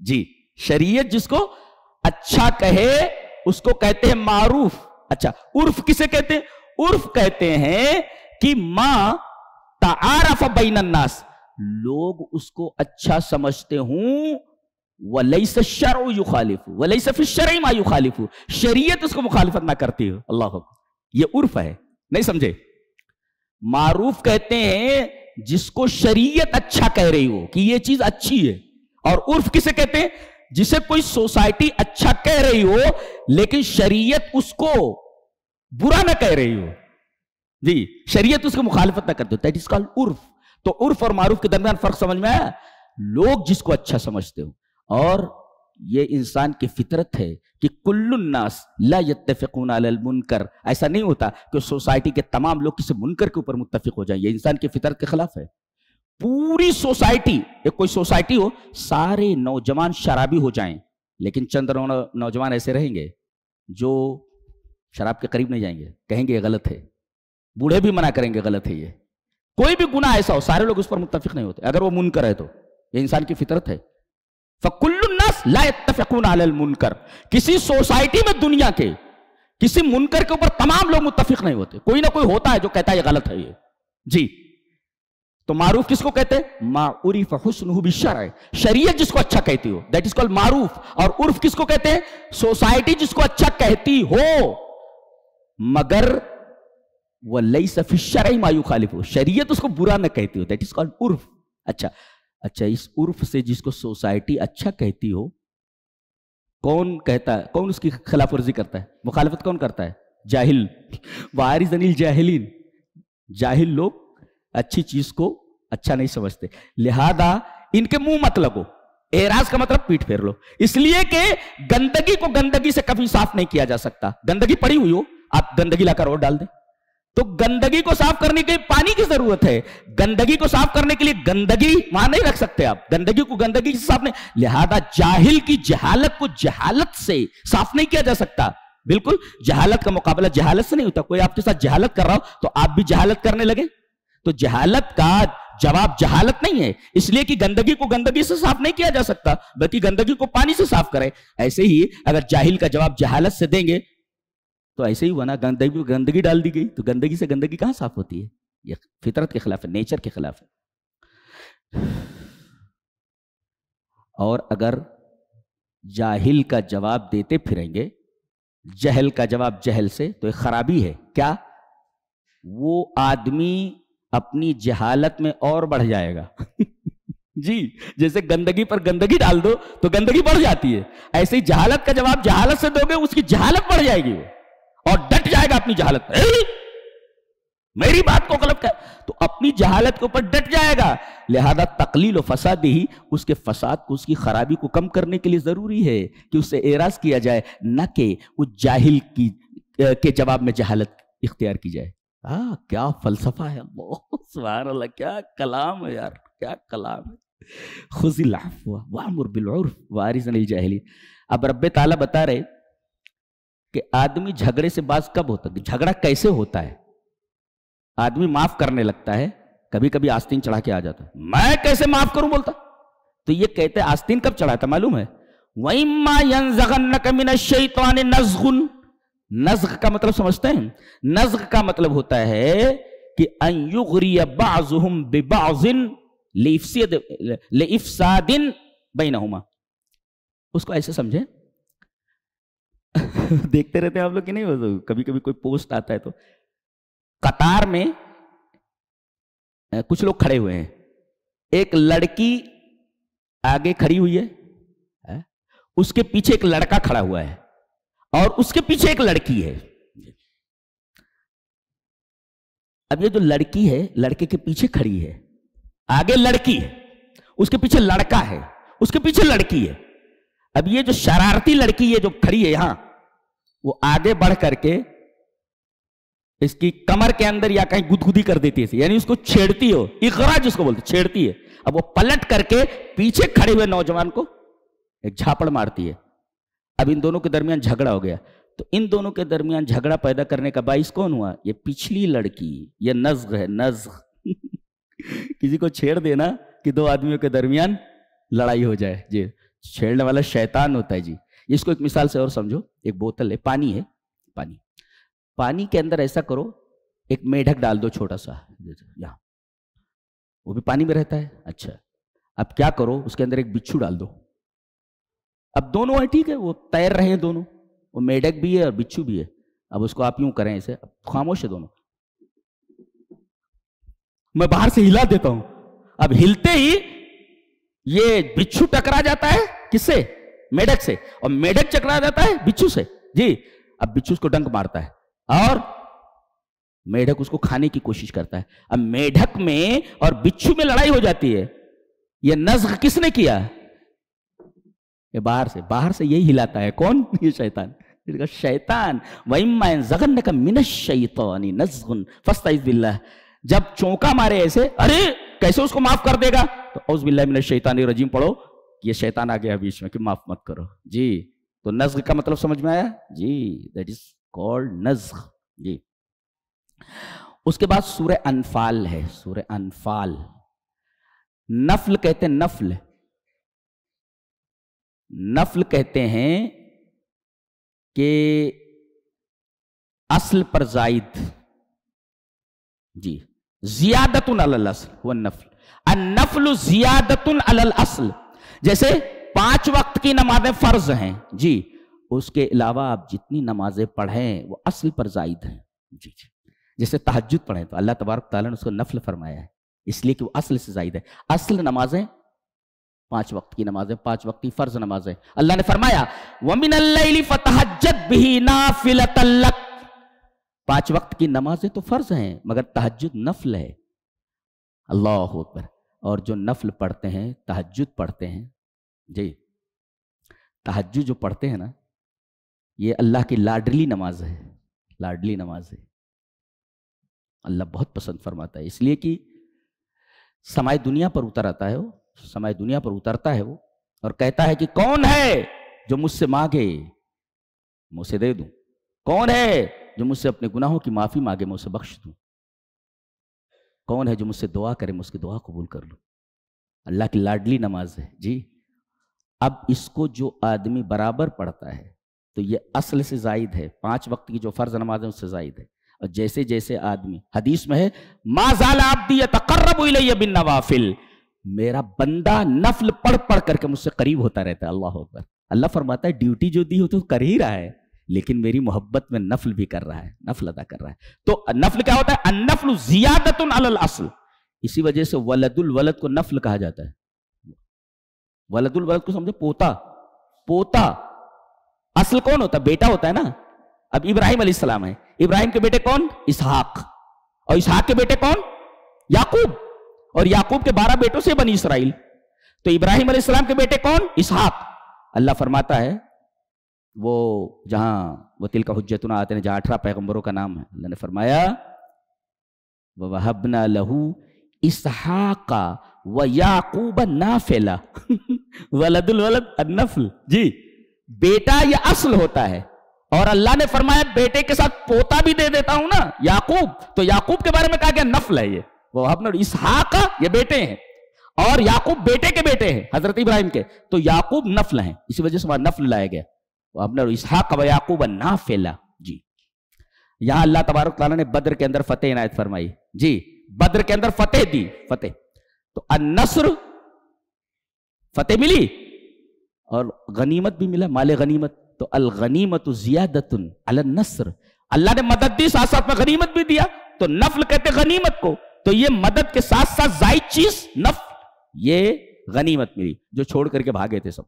جی، شریعت جس کو اچھا کہے اس کو کہتے ہیں معروف. اچھا، عرف کسے کہتے ہیں؟ عرف کہتے ہیں کہ ما تعارف بین الناس، لوگ اس کو اچھا سمجھتے ہوں. وَلَيْسَ الشَّرْعُ يُخَالِفُ وَلَيْسَ فِي الشَّرْعِ مَا يُخَالِفُ، شریعت اس کو مخالفت نہ کرتی ہو. اللہ اکبر، یہ عرف ہے. نہیں سمجھے؟ معروف کہتے ہیں جس کو شریعت اچھا کہہ رہی ہو کہ یہ چیز اچھی ہے. اور عرف کسے کہتے ہیں؟ جسے کوئی سوسائٹی اچھا کہہ رہی ہو لیکن شریعت اس کو برا نہ کہہ رہی ہو. جی، شریعت اس کو مخالفت نہ کرتی ہو. دیٹ از کالڈ عرف. تو عرف اور معروف کے درمیان فرق سمجھ میں آیا؟ لوگ جس کو اچھا سمجھتے ہو. اور یہ انسان کی فطرت ہے کہ کل الناس لا یتفقون علی المنکر. ایسا نہیں ہوتا کہ سوسائٹی کے تمام لوگ کسی منکر کے اوپر متفق ہو جائیں. یہ انسان کی فطرت کے خلاف ہے. پوری سوسائٹی، ایک کوئی سوسائٹی ہو، سارے نوجوان شرابی ہو جائیں لیکن چند نوجوان ایسے رہیں گے جو شراب کے قریب نہیں جائیں گے، کہیں گے یہ غلط ہے. بوڑھے بھی منع کریں گے غلط ہے. یہ کوئی بھی گناہ ایسا ہو، سارے لوگ اس پر متفق نہیں ہوتے اگر وہ منکر ہے تو. یہ انسان کی فطرت ہے. فَكُلُّ النَّاسِ لَا يَتَّفِقُونَ عَلَى الْمُنْكَرِ. کسی سوسائٹی میں دنیا کے کسی منکر کے اوپر تمام لوگ متفق نہیں ہوتے. کوئی نہ کوئی ہوتا ہے جو کہتا ہے یہ غلط ہے. یہ جی، تو معروف کس کو کہتے ہیں؟ ما عرف حسنہ بالشرع، شریعت جس کو اچھا کہتی ہو، دیٹ از کالڈ معروف. اور عرف کس کو کہتے ہیں؟ سوسائٹی جس کو اچھا کہتی ہو مگر وَلَيْسَ فِي الشَّرْعِ مَا يُخَالِفُ، شریعت اس کو برا نہ کہتی ہو، دیٹ از کالڈ عرف. اچھا، اس عرف سے جس کو سوسائٹی اچھا کہتی ہو، کون کہتا ہے؟ کون اس کی خلاف ورزی کرتا ہے؟ مخالفت کون کرتا ہے؟ جاہل. وَأَعْرِضْ عَنِ الْجَاهِلِينَ. جاہل لوگ اچھی چیز کو اچھا نہیں سمجھتے، لہذا ان کے منہ مت لگو. اعراض کا مطلب پیٹ پھیر لو. اس لیے کہ گندگی کو گندگی سے کبھی صاف نہیں کیا جا سکتا. گندگی پڑی ہوئی ہو، آپ گندگی لا کر اور ڈال دیں تو گندگی کو صاف کرنے کے لیے پانی کی ضرورت ہے. گندگی کو صاف کرنے کے لیے گندگی وہاں نہیں رکھ سکتے آپ. گندگی کو گندگی سے صاف نہیں. لہذا جاہل کی جہالت کو جہالت سے صاف نہیں کیا جا سکتا. بالکل جہالت کا مقابلہ جہالت سے نہیں ہوتا. کوئی آپ کے ساتھ جہالت کر رہا ہو تو آپ بھی جہالت کرنے لگے تو جہالت کا جواب جہالت نہیں ہے، اس لیے کہ گندگی کو گندگی سے صاف نہیں کیا جا سکتا، بلکہ گندگی کو پانی سے صاف کرے۔ ایسے ہی اگر جاہل کا جواب جہالت سے دیں گے تو ایسے ہی ہوا نا، گندگی ڈال دی گئی تو گندگی سے گندگی کہاں صاف ہوتی ہے؟ یہ فطرت کے خلاف ہے، نیچر کے خلاف ہے۔ اور اگر جاہل کا جواب دیتے پھریں گے، جہل کا جواب جہل سے، تو ایک خرابی ہے۔ کیا؟ وہ آدمی اپنی جہالت میں اور بڑھ جائے گا۔ جی، جیسے گندگی پر گندگی ڈال دو تو گندگی بڑھ جاتی ہے، ایسے ہی جہالت کا جواب جہالت سے دو گے، اس کی جہالت بڑھ جائے گی، وہ اور ڈٹ جائے گا اپنی جہالت پر۔ میری بات کو غلط کر، تو اپنی جہالت کے اوپر ڈٹ جائے گا۔ لہذا تقلیل و فساد ہی، اس کے فساد کو، اس کی خرابی کو کم کرنے کے لیے ضروری ہے کہ اس سے اعراض کیا جائے، نہ کہ اس جاہل کے جواب میں جہالت اختیار کی جائے۔ کیا فلسفہ ہے، اللہ سبحان اللہ، کیا کلام ہے یار، کیا کلام ہے۔ خذ العفو وامر بالعرف واعرض عن الجاہلین۔ اب رب تعالیٰ بتا رہے کہ آدمی جھگڑے سے باز کب ہوتا ہے، جھگڑا کیسے ہوتا ہے۔ آدمی معاف کرنے لگتا ہے، کبھی کبھی آستین چڑھا کے آ جاتا ہے، میں کیسے معاف کروں بولتا، تو یہ کہتے ہیں آستین کب چڑھاتا معلوم ہے؟ وَإِمَّا يَنزَغَنَّكَ مِنَ الشَّيْطَانِ نَزْغٌ۔ نزغ کا مطلب سمجھتے ہیں؟ نزغ کا مطلب ہوتا ہے کہ ان یغری بعضهم ببعض لافساد بینہما۔ اس کو ایسے سمجھیں، دیکھتے رہتے ہیں آپ لوگ کہ نہیں، کبھی کبھی کوئی پوسٹ آتا ہے تو قطار میں کچھ لوگ کھڑے ہوئے ہیں، ایک لڑکی آگے کھڑی ہوئی ہے، اس کے پیچھے ایک لڑکا کھڑا ہوا ہے، اور اس کے پیچھے ایک لڑکی ہے۔ اب یہ جو لڑکی ہے، لڑکے کے پیچھے کھڑی ہے، آگے لڑکی ہے، اس کے پیچھے لڑکا ہے، اس کے پیچھے لڑکی ہے۔ اب یہ جو شرارتی لڑکی ہے جو کھڑی ہے یہاں، وہ آگے بڑھ کر کے اس کی کمر کے اندر یا کہیں گدگدی کر دیتی ہے، یعنی اس کو چھیڑتی ہو، اغراء جس کو بولتے، چھیڑتی ہے۔ اب وہ پلٹ کر کے پیچھے کھڑے ہوئے نوجوان کو ایک جھاپڑ مارتی ہے۔ اب ان دونوں کے درمیان جھگڑا ہو گیا، تو ان دونوں کے درمیان جھگڑا پیدا کرنے کا باعث کون ہوا؟ یہ پچھلی لڑکی، یہ نزغ ہے، نزغ۔ کسی کو چھیڑ دینا کہ دو آدمیوں کے درمیان لڑائی ہو جائے، جی چھیڑنے والا شیطان ہوتا ہے۔ جی اس کو ایک مثال سے اور سمجھو، ایک بوتل ہے، پانی ہے، پانی کے اندر ایسا کرو، ایک میڈک ڈال دو چھوٹا سا، یہاں وہ بھی پانی میں رہتا ہے۔ اچھا، اب کیا کرو، اس کے اندر ایک بچھو ڈال دو۔ اب دونوں ہیں، ٹھیک ہے، وہ تیر رہے ہیں دونوں، وہ میڈک بھی ہے اور بچھو بھی ہے۔ اب اس کو آپ یوں کریں ایسے، اب خاموش ہے دونوں، میں باہر سے ہلا دیتا ہوں، اب ہلتے ہی یہ بچھو ٹکرا جاتا ہے کس سے؟ میڈک سے، اور میڈک چکرا جاتا ہے بچھو سے۔ جی اب بچھو اس کو ڈنک مارتا ہے اور میڈک اس کو کھانے کی کوشش کرتا ہے۔ اب میڈک میں اور بچھو میں لڑائی ہو جاتی ہے۔ یہ نزغ کس نے کیا؟ یہ باہر سے یہی ہلاتا ہے، کون؟ یہ شیطان۔ شیطان وَإِمَّا يَنزَغَنَّكَ مِنَ الشَّيْطَانِ نَزْغٌ فَاسْتَعِذْ بِاللَّهِ۔ جب چونکا مارے ایسے، ارے کیسے اس کو معاف کر دے گا، تو اعوذ باللہ من الشیطان الرجیم پڑھو، یہ شیطان آ گیا بیچ میں کہ معاف مت کرو۔ جی تو نزغ کا مطلب سمجھ میں آیا؟ جی دیٹ از کالڈ نزغ۔ جی اس کے بعد سورہ انفال ہے، سورہ انفال۔ نفل کہتے ہیں، نفل کہتے ہیں کہ اصل پر زائد، جی زیادت علی الاصل هو النفل، النفل زیادت علی الاصل۔ جیسے 5 وقت کی نمازیں فرض ہیں، جی اس کے علاوہ آپ جتنی نمازیں پڑھیں وہ اصل پر زائد ہیں۔ جی جیسے تہجد پڑھیں تو اللہ تبارک تعالیٰ نے اس کو نفل فرمایا ہے، اس لیے کہ وہ اصل سے زائد ہے۔ اصل نمازیں 5 وقت کی نمازیں، 5 وقت کی فرض نمازیں، اللہ نے فرمایا وَمِنَ اللَّيْلِ فَتَهَجَّدْ بِهِ نَافِلَةً لَكَ۔ 5 وقت کی نمازیں تو فرض ہیں مگر تہجد نفل ہے۔ اللہ اکبر۔ اور جو نفل پڑھتے ہیں، تہجد پڑھتے ہیں، جی تہجد جو پڑھتے ہیں نا، یہ اللہ کی لاڈلی نماز ہے، لاڈلی نماز ہے، اللہ بہت پسند فرماتا ہے، اس لیے کہ سمائے دنیا پر اتر آتا ہے، وہ سمائے دنیا پر اترتا ہے وہ، اور کہتا ہے کہ کون ہے جو مجھ سے مانگے میں اسے دے دوں، کون ہے جو مجھ سے اپنے گناہوں کی معافی مانگے میں اسے بخش دوں، کون ہے جو مجھ سے دعا کرے، میں اس کی دعا قبول کر لوں. اللہ کی لاڈلی نماز ہے جی. اب اس کو جو آدمی برابر پڑھتا ہے تو یہ اصل سے زائد ہے، 5 وقت کی جو فرض نماز ہے اس سے زائد ہے. اور جیسے جیسے آدمی، حدیث میں ہے ما زال عبدی یتقرب الی بالنوافل، میرا بندہ نفل پڑھ پڑھ کر کے مجھ سے قریب ہوتا رہتا ہے. اللہ اکبر. اللہ فرماتا ہے ڈیوٹی جو دی ہو تو کر ہی رہا ہے، لیکن میری محبت میں نفل بھی کر رہا ہے، نفل ادا کر رہا ہے. تو نفل کیا ہوتا ہے؟ النفل زیادۃ علی الاصل. اسی وجہ سے ولد الولد کو نفل کہا جاتا ہے. ولد الولد کو سمجھے پوتا، پوتا. اصل کون ہوتا ہے؟ بیٹا ہوتا ہے نا. اب ابراہیم علیہ السلام ہے، ابراہیم کے بیٹے کون؟ اسحاق. اور اسحاق کے بیٹے کون؟ یعقوب. اور یعقوب کے 12 بیٹوں سے بنی اسرائیل. تو ابراہیم علیہ السلام کے بیٹے کون؟ اسحاق. اللہ فرماتا ہے وہ جہاں وہ تلک حجتنا آتے ہیں جہاں 18 پیغمبروں کا نام ہے، اللہ نے فرمایا وَوَهَبْنَا لَهُ إِسْحَاقَ وَيَعْقُوبَ نَافِلَةً. ولد الولد النفل جی. بیٹا یہ اصل ہوتا ہے، اور اللہ نے فرمایا بیٹے کے ساتھ پوتا بھی دے دیتا ہوں نا، یعقوب. تو یعقوب کے بارے میں کہا گیا نفل ہے یہ. وَوَهَبْنَا لَهُ إِسْحَاقَ، یہ بیٹے ہیں، اور یعقوب بیٹے کے بیٹے ہیں حضرت ابراہیم کے. تو یعقوب نفل ہیں، اسی وجہ سے وہاں نفل لایا گیا. وَوَهَبْنَا لَهُ إِسْحَاقَ وَيَعْقُوبَ نَافِلَةً جی. یہاں اللہ تبارک تعالیٰ نے بدر کے اندر فتح عنایت فرمائی جی. بدر کے اندر فتح دی، فتح. تو النصر، فتح ملی اور غنیمت بھی ملا، مال غنیمت. تو الغنیمت زیادۃ علی النصر، اللہ نے مدد دی ساتھ ساتھ میں غنیمت بھی دیا. تو نفل کہتے غنیمت کو. تو یہ مدد کے ساتھ ساتھ زائد چیز نفل، یہ غنیمت ملی جو چھوڑ کر کے بھاگے تھے سب،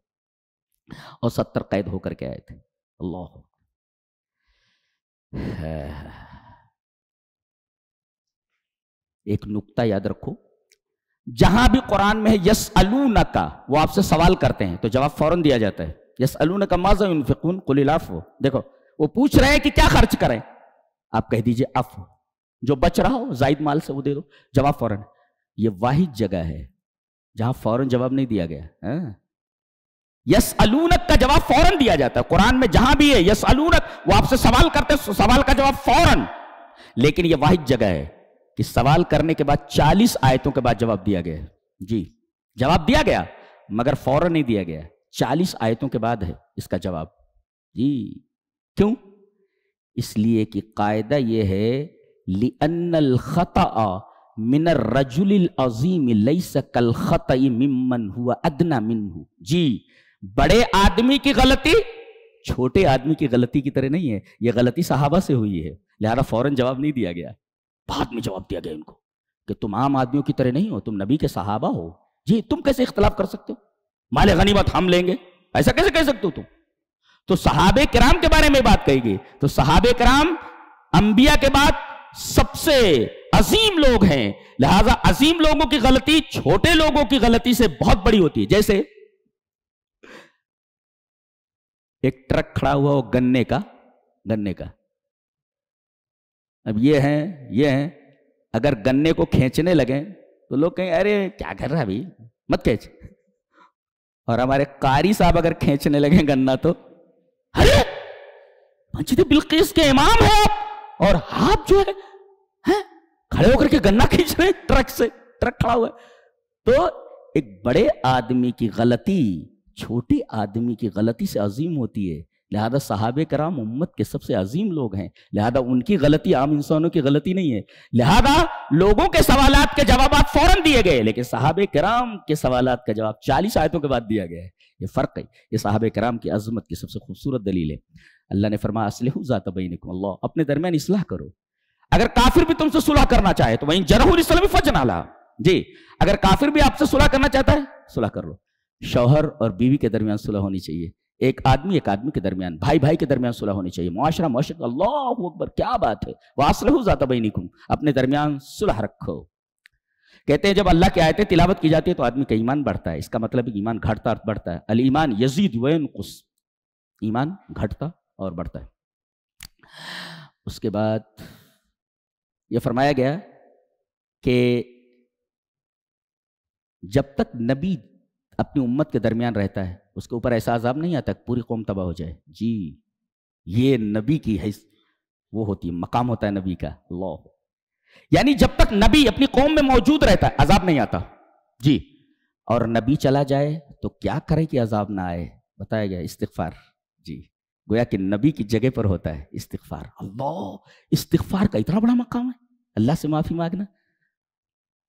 اور 70 قید ہو کر کے آئے تھے. اللہ. ایک نقطہ یاد رکھو، جہاں بھی قرآن میں ہے یسألونک، وہ آپ سے سوال کرتے ہیں تو جواب فوراً دیا جاتا ہے. یسألونک ماذا ينفقون قل العفو. دیکھو وہ پوچھ رہے ہیں کہ کیا خرچ کریں، آپ کہہ دیجئے عفو، جو بچ رہا ہو زائد مال سے وہ دے دو، جواب فوراً. یہ واحد جگہ ہے جہاں فوراً جواب نہیں دیا گیا. یسألونک کا جواب فوراً دیا جاتا ہے قرآن میں، جہاں بھی ہے یسألونک، وہ آپ سے سوال کرتے ہیں، سوال کا جواب فوراً. لیکن یہ واحد جگہ ہے کہ سوال کرنے کے بعد 40 آیتوں کے بعد جواب دیا گیا جی. جواب دیا گیا مگر فوراً نہیں دیا گیا، 40 آیتوں کے بعد ہے اس کا جواب جی. کیوں؟ اس لیے کہ قاعدہ یہ ہے لِأَنَّ الْخَطَأَ مِنَ الرَّجُلِ الْعَظِيمِ لَيْسَ كَالْخَطَئِ مِمَّنْ هُوَ أَدْنَى مِنْهُ جی. بڑے آدمی کی غلطی چھوٹے آدمی کی غلطی کی طرح نہیں ہے. یہ غلطی صحابہ سے ہوئی ہے، لہذا فوراً جواب نہیں دیا گیا، بعد میں جواب دیا گیا ان کو کہ تم عام آدمیوں کی طرح نہیں ہو، تم نبی کے صحابہ ہو جی. تم کیسے اختلاف کر سکتے ہو؟ مال غنیمت ہم لیں گے، ایسا کیسے کہہ سکتے ہو تم؟ تو صحابہ کرام کے بارے میں بات کہی گئی. تو صحابہ کرام انبیاء کے بعد سب سے عظیم لوگ ہیں، لہذا عظیم لوگوں کی غلطی چھوٹے لوگوں کی غلطی سے بہت بڑی ہوتی ہے. جیسے ایک ٹرک کھڑا ہوا ہو گنے کا، اب یہ ہیں اگر گنے کو کھینچنے لگیں تو لوگ کہیں ارے کیا کر رہا ہے ابھی، مت کھینچ. اور ہمارے قاری صاحب اگر کھینچنے لگیں گنا تو ارے مسجد بلقیس کے امام ہیں آپ، اور آپ جو ہے کھڑے ہو کر کے گنا کھینچ رہے ہیں ٹرک سے، ٹرک کھڑا ہوا ہے. تو ایک بڑے آدمی کی غلطی چھوٹے آدمی کی غلطی سے عظیم ہوتی ہے. لہذا صحابہ کرام امت کے سب سے عظیم لوگ ہیں، لہذا ان کی غلطی عام انسانوں کی غلطی نہیں ہے. لہذا لوگوں کے سوالات کے جوابات فوراً دیے گئے، لیکن صحابہ کرام کے سوالات کا جواب 40 آیتوں کے بعد دیا گیا ہے. یہ فرق ہے، یہ صحابہ کرام کی عظمت کی سب سے خوبصورت دلیل ہے. اللہ نے فرمایا اصلحوا ذات بینکم، اللہ اپنے درمیان اصلاح کرو. اگر کافر بھی تم سے صلح کرنا چاہے تو وَإِن جَنَحُوا لِلسَّلْمِ فَاجْنَحْ لَهَا جی. اگر کافر بھی آپ سے صلح کرنا چاہتا ہے صلح کر لو. شوہر اور بیوی کے درمیان صلح ہونی چاہیے، ایک آدمی کے درمیان، بھائی کے درمیان صلح ہونی چاہیے، معاشرہ. اللہ اکبر، کیا بات ہے. وَأَصْلِحُوا ذَاتَ بَيْنِكُمْ، اپنے درمیان صلح رکھو. کہتے ہیں جب اللہ کی آیتیں تلاوت کی جاتی ہے تو آدمی کا ایمان بڑھتا ہے. اس کا مطلب ایمان گھٹتا اور بڑھتا ہے. الایمان یزید وینقص، ایمان گھٹتا اور بڑھتا ہے. اس کے بعد یہ فرمایا گیا کہ جب تک نبی اپنی امت کے درمیان رہتا ہے اس کے اوپر ایسا عذاب نہیں آتا پوری قوم تباہ ہو جائے جی. یہ نبی کی ہے، وہ ہوتی ہے، مقام ہوتا ہے نبی کا. اللہ یعنی جب تک نبی اپنی قوم میں موجود رہتا ہے عذاب نہیں آتا جی، اور نبی چلا جائے تو کیا کرے کہ عذاب نہ آئے؟ بتایا گیا استغفار جی، گویا کہ نبی کی جگہ پر ہوتا ہے استغفار. اللہ، استغفار کا اتنا بڑا مقام ہے، اللہ سے معافی مانگنا.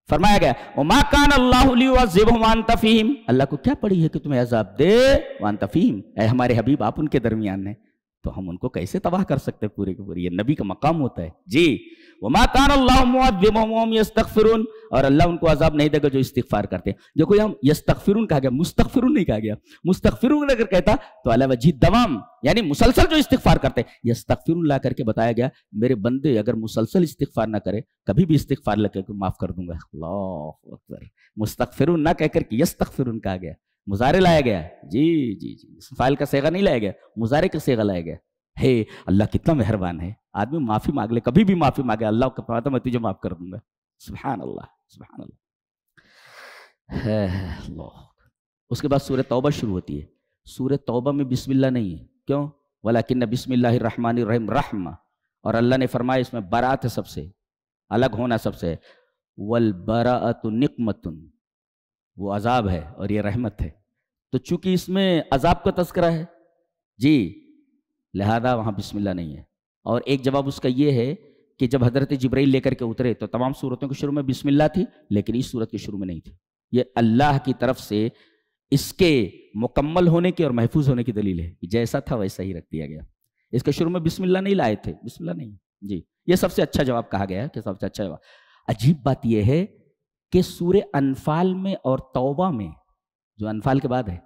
فرمایا گیا وَمَا كَانَ اللَّهُ لِيُعَذِّبَهُمْ وَأَنْتَ فِيهِمْ، اللہ کو کیا پڑی ہے کہ تمہیں عذاب دے وَأَنْتَ فِيهِمْ، اے ہمارے حبیب آپ ان کے درمیان ہیں، تو ہم ان کو کیسے تباہ کر سکتے پورے کے پورے؟ یہ نبی کا مقام ہوتا ہے جی. وَمَا كَانَ اللَّهُ مُعَذِّبَهُمْ وَهُمْ يَسْتَغْفِرُونَ، اور اللہ ان کو عذاب نہیں دے گا جو استغفار کرتے ہیں. دیکھو یہاں یستغفرون کہا گیا، مستغفرون نہیں کہا گیا. مستغفرون اگر کہتا تو علی وجہ دوام، یعنی مسلسل جو استغفار کرتے ہیں. یستغفرون لا کر کے بتایا گیا میرے بندے اگر مسلسل استغفار نہ کرے، کبھی بھی استغفار لے کر معاف کر دوں گا. اللہ اکبر. مستغفرون نہ کہہ کر کے یستغفرون کہا گیا، مضارع لایا گیا جی جی جی، فاعل کا صیغہ نہیں لایا گیا، مضارع کا صیغہ لایا گیا. ہے اللہ کتنا مہربان ہے، آدمی معافی مانگ لے، کبھی بھی معافی مانگے اللہ کو پتا میں تجھے معاف کر دوں گا. سبحان اللہ سبحان اللہ ہے اللہ. اس کے بعد سورہ توبہ شروع ہوتی ہے. سورہ توبہ میں بسم اللہ نہیں ہے، کیوں؟ ولیکن بسم اللہ الرحمن الرحیم رحمہ، اور اللہ نے فرمایا اس میں برات ہے، سب سے الگ ہونا سب سے. والبراءۃ نقمۃ، وہ عذاب ہے اور یہ رحمت ہے. تو چونکہ اس میں عذاب کا تذکرہ ہے جی، لہذا وہاں بسم اللہ نہیں ہے. اور ایک جواب اس کا یہ ہے کہ جب حضرت جبرائیل لے کر کے اترے تو تمام صورتوں کے شروع میں بسم اللہ تھی، لیکن اس صورت کے شروع میں نہیں تھی. یہ اللہ کی طرف سے اس کے مکمل ہونے کی اور محفوظ ہونے کی دلیل ہے کہ جیسا تھا ویسا ہی رکھ دیا گیا. اس کے شروع میں بسم اللہ نہیں لائے تھے، بسم اللہ نہیں جی. یہ سب سے اچھا جواب کہا گیا ہے کہ سب سے اچھا جواب. عجیب بات یہ ہے کہ سورہ انفال میں اور توبہ میں، جو انفال کے بعد ہے،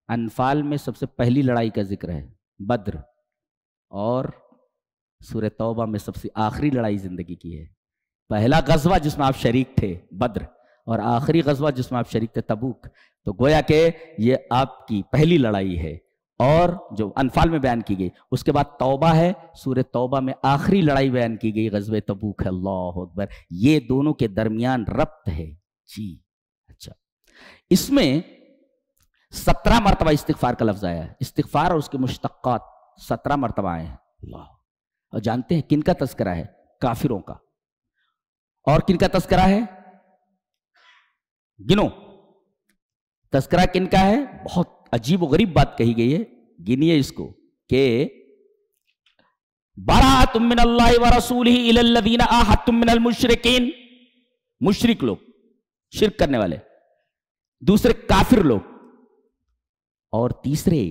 انفال میں سب سے پہلی لڑائی کا ذکر ہے بدر، اور سورہ توبہ میں سب سے آخری لڑائی زندگی کی ہے. پہلا غزوہ جس میں آپ شریک تھے بدر، اور آخری غزوہ جس میں آپ شریک تھے تبوک. تو گویا کہ یہ آپ کی پہلی لڑائی ہے، اور جو انفال میں بیان کی گئی. اس کے بعد توبہ ہے، سورہ توبہ میں آخری لڑائی بیان کی گئی غزوہ تبوک ہے. اللہ اکبر. یہ دونوں کے درمیان ربط ہے جی. اچھا، اس میں 17 مرتبہ استغفار کا لفظ آیا ہے. استغفار اور اس کے مشتقات 17 مرتبہ آئے ہیں. اللہ. اور جانتے ہیں کن کا تذکرہ ہے؟ کافروں کا. اور کن کا تذکرہ ہے؟ گنو. تذکرہ کن کا ہے؟ بہت عجیب و غریب بات کہی گئی ہے، گنیے اس کو، کہ براءۃ من اللہ ورسولہ الی الذین عاہدتم من المشرکین. مشرک لوگ، شرک کرنے والے. دوسرے کافر لوگ. اور تیسرے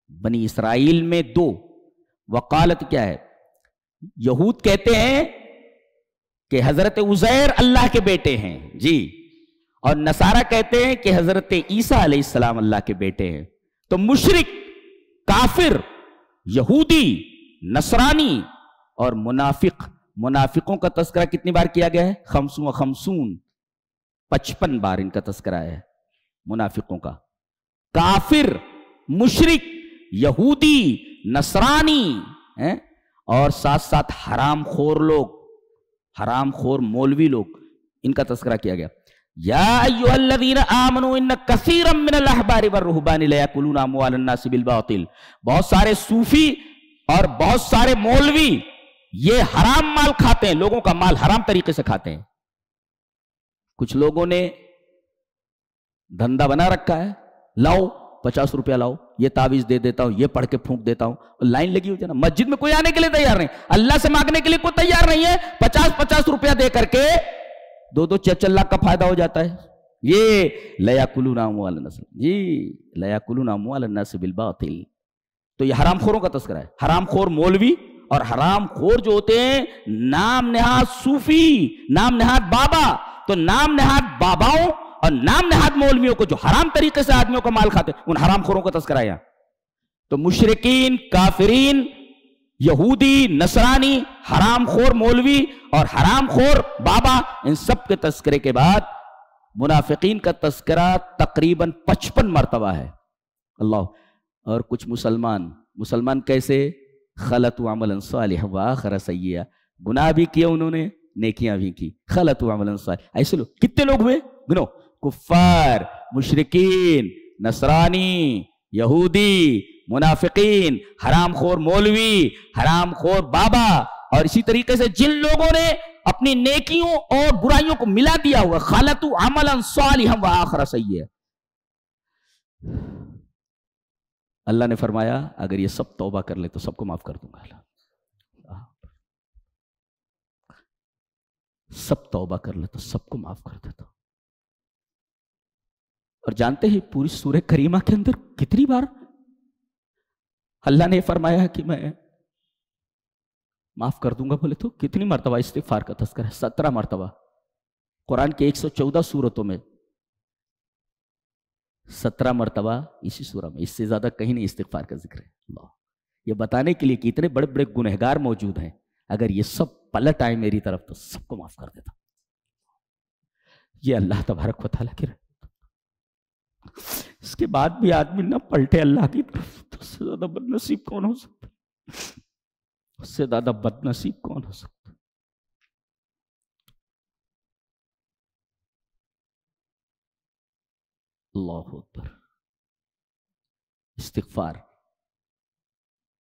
بنی اسرائیل میں 2. وقالت کیا ہے؟ یہود کہتے ہیں کہ حضرت عزیر اللہ کے بیٹے ہیں جی، اور نصارہ کہتے ہیں کہ حضرت عیسیٰ علیہ السلام اللہ کے بیٹے ہیں. تو مشرک، کافر، یہودی، نصرانی اور منافق. منافقوں کا تذکرہ کتنی بار کیا گیا ہے؟ 55 55 بار ان کا تذکرہ ہے منافقوں کا. کافر، مشرک، یہودی، نصرانی اور ساتھ ساتھ حرام خور لوگ، حرام خور مولوی لوگ، ان کا تذکرہ کیا گیا. یا ایھا الذین آمنوا ان کثیرا من الاحبار والرہبان لیاکلون اموال الناس بالباطل. بہت سارے صوفی اور بہت سارے مولوی یہ حرام مال کھاتے ہیں، لوگوں کا مال حرام طریقے سے کھاتے ہیں. کچھ لوگوں نے دھندا بنا رکھا ہے، لاؤ 50 روپیہ لاؤ، یہ تعویذ دے دیتا ہوں، یہ پڑھ کے پھونک دیتا ہوں. لائن لگی ہوئی ہے نا، مسجد میں کوئی آنے کے لیے تیار نہیں، اللہ سے مانگنے کے لیے کوئی تیار نہیں ہے. 50 روپیہ دے کر کے 2-4 لاکھ کا فائدہ ہو جاتا ہے. یہ لیاکلون اموال الناس جی، لیاکلون اموال الناس بالباطل. تو یہ حرام خوروں کا تذکرہ ہے. حرام خور مولوی اور حرام خور جو ہوتے ہیں نام نہاد صوفی، نام نہاد بابا. تو نام نہاد باباؤں اور نام نہاد مولویوں کو جو حرام طریقے سے آدمیوں کا مال کھاتے ہیں، ان حرام خوروں کا تذکرہ ہے. تو مشرکین، کافرین، یہودی، نصرانی، حرام خور مولوی اور حرام خور بابا، ان سب کے تذکرے کے بعد منافقین کا تذکرہ تقریباً 55 مرتبہ ہے. اللہ. اور کچھ مسلمان کیسے؟ خلطوا عملا صالحا وآخر سیئا. گناہ بھی کیا انہوں نے، نیکیاں بھی کی. خلطوا عملا صالحا. ایسے لوگ کتنے لوگ ہوئے؟ گنو. کفار، مشرکین، نصرانی، یہودی، منافقین، حرام خور مولوی، حرام خور بابا، اور اسی طریقے سے جن لوگوں نے اپنی نیکیوں اور برائیوں کو ملا دیا ہوا، خالطوا عملا صالحا وآخر سیئا۔ اللہ نے فرمایا اگر یہ سب توبہ کر لے تو سب کو معاف کر دوں گا۔ سب توبہ کر لے تو سب کو معاف کر دیتا۔ اور جانتے ہیں پوری سورہ کریمہ کے اندر کتنی بار اللہ نے فرمایا کہ میں معاف کر دوں گا؟ بولے تو کتنی مرتبہ استغفار کا تذکرہ ہے؟ 17 مرتبہ قرآن کے 114 سورتوں میں 17 مرتبہ اسی سورہ میں، اس سے زیادہ کہیں نہیں استغفار کا ذکر ہے۔ اللہ یہ بتانے کے لیے کہ اتنے بڑے بڑے گنہگار موجود ہیں، اگر یہ سب پلٹ آئے میری طرف تو سب کو معاف کر دیتا۔ یہ اللہ تبارک و تعالیٰ کی رحمت۔ اس کے بعد بھی آدمی نہ پلٹے اللہ کی طرف تو اس سے زیادہ بد نصیب کون ہو سکتا؟ اس سے زیادہ بد نصیب کون ہو سکتا؟ اللہ اکبر۔ استغفار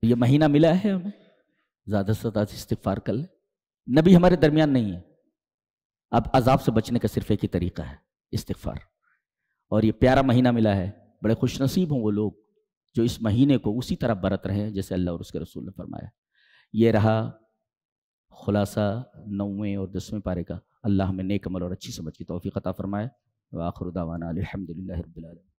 یہ مہینہ ملا ہے ہمیں، زیادہ سے زیادہ استغفار کر لیں۔ نبی ہمارے درمیان نہیں ہے، اب عذاب سے بچنے کا صرف ایک ہی طریقہ ہے، استغفار۔ اور یہ پیارا مہینہ ملا ہے، بڑے خوش نصیب ہوں وہ لوگ جو اس مہینے کو اسی طرح برت رہے ہیں جیسے اللہ اور اس کے رسول نے فرمایا۔ یہ رہا خلاصہ 9ویں اور 10ویں پارے کا۔ اللہ ہمیں نیک عمل اور اچھی سمجھ کی توفیق عطا فرمائے۔ وآخر دعوانا الحمدللہ رب العالمین۔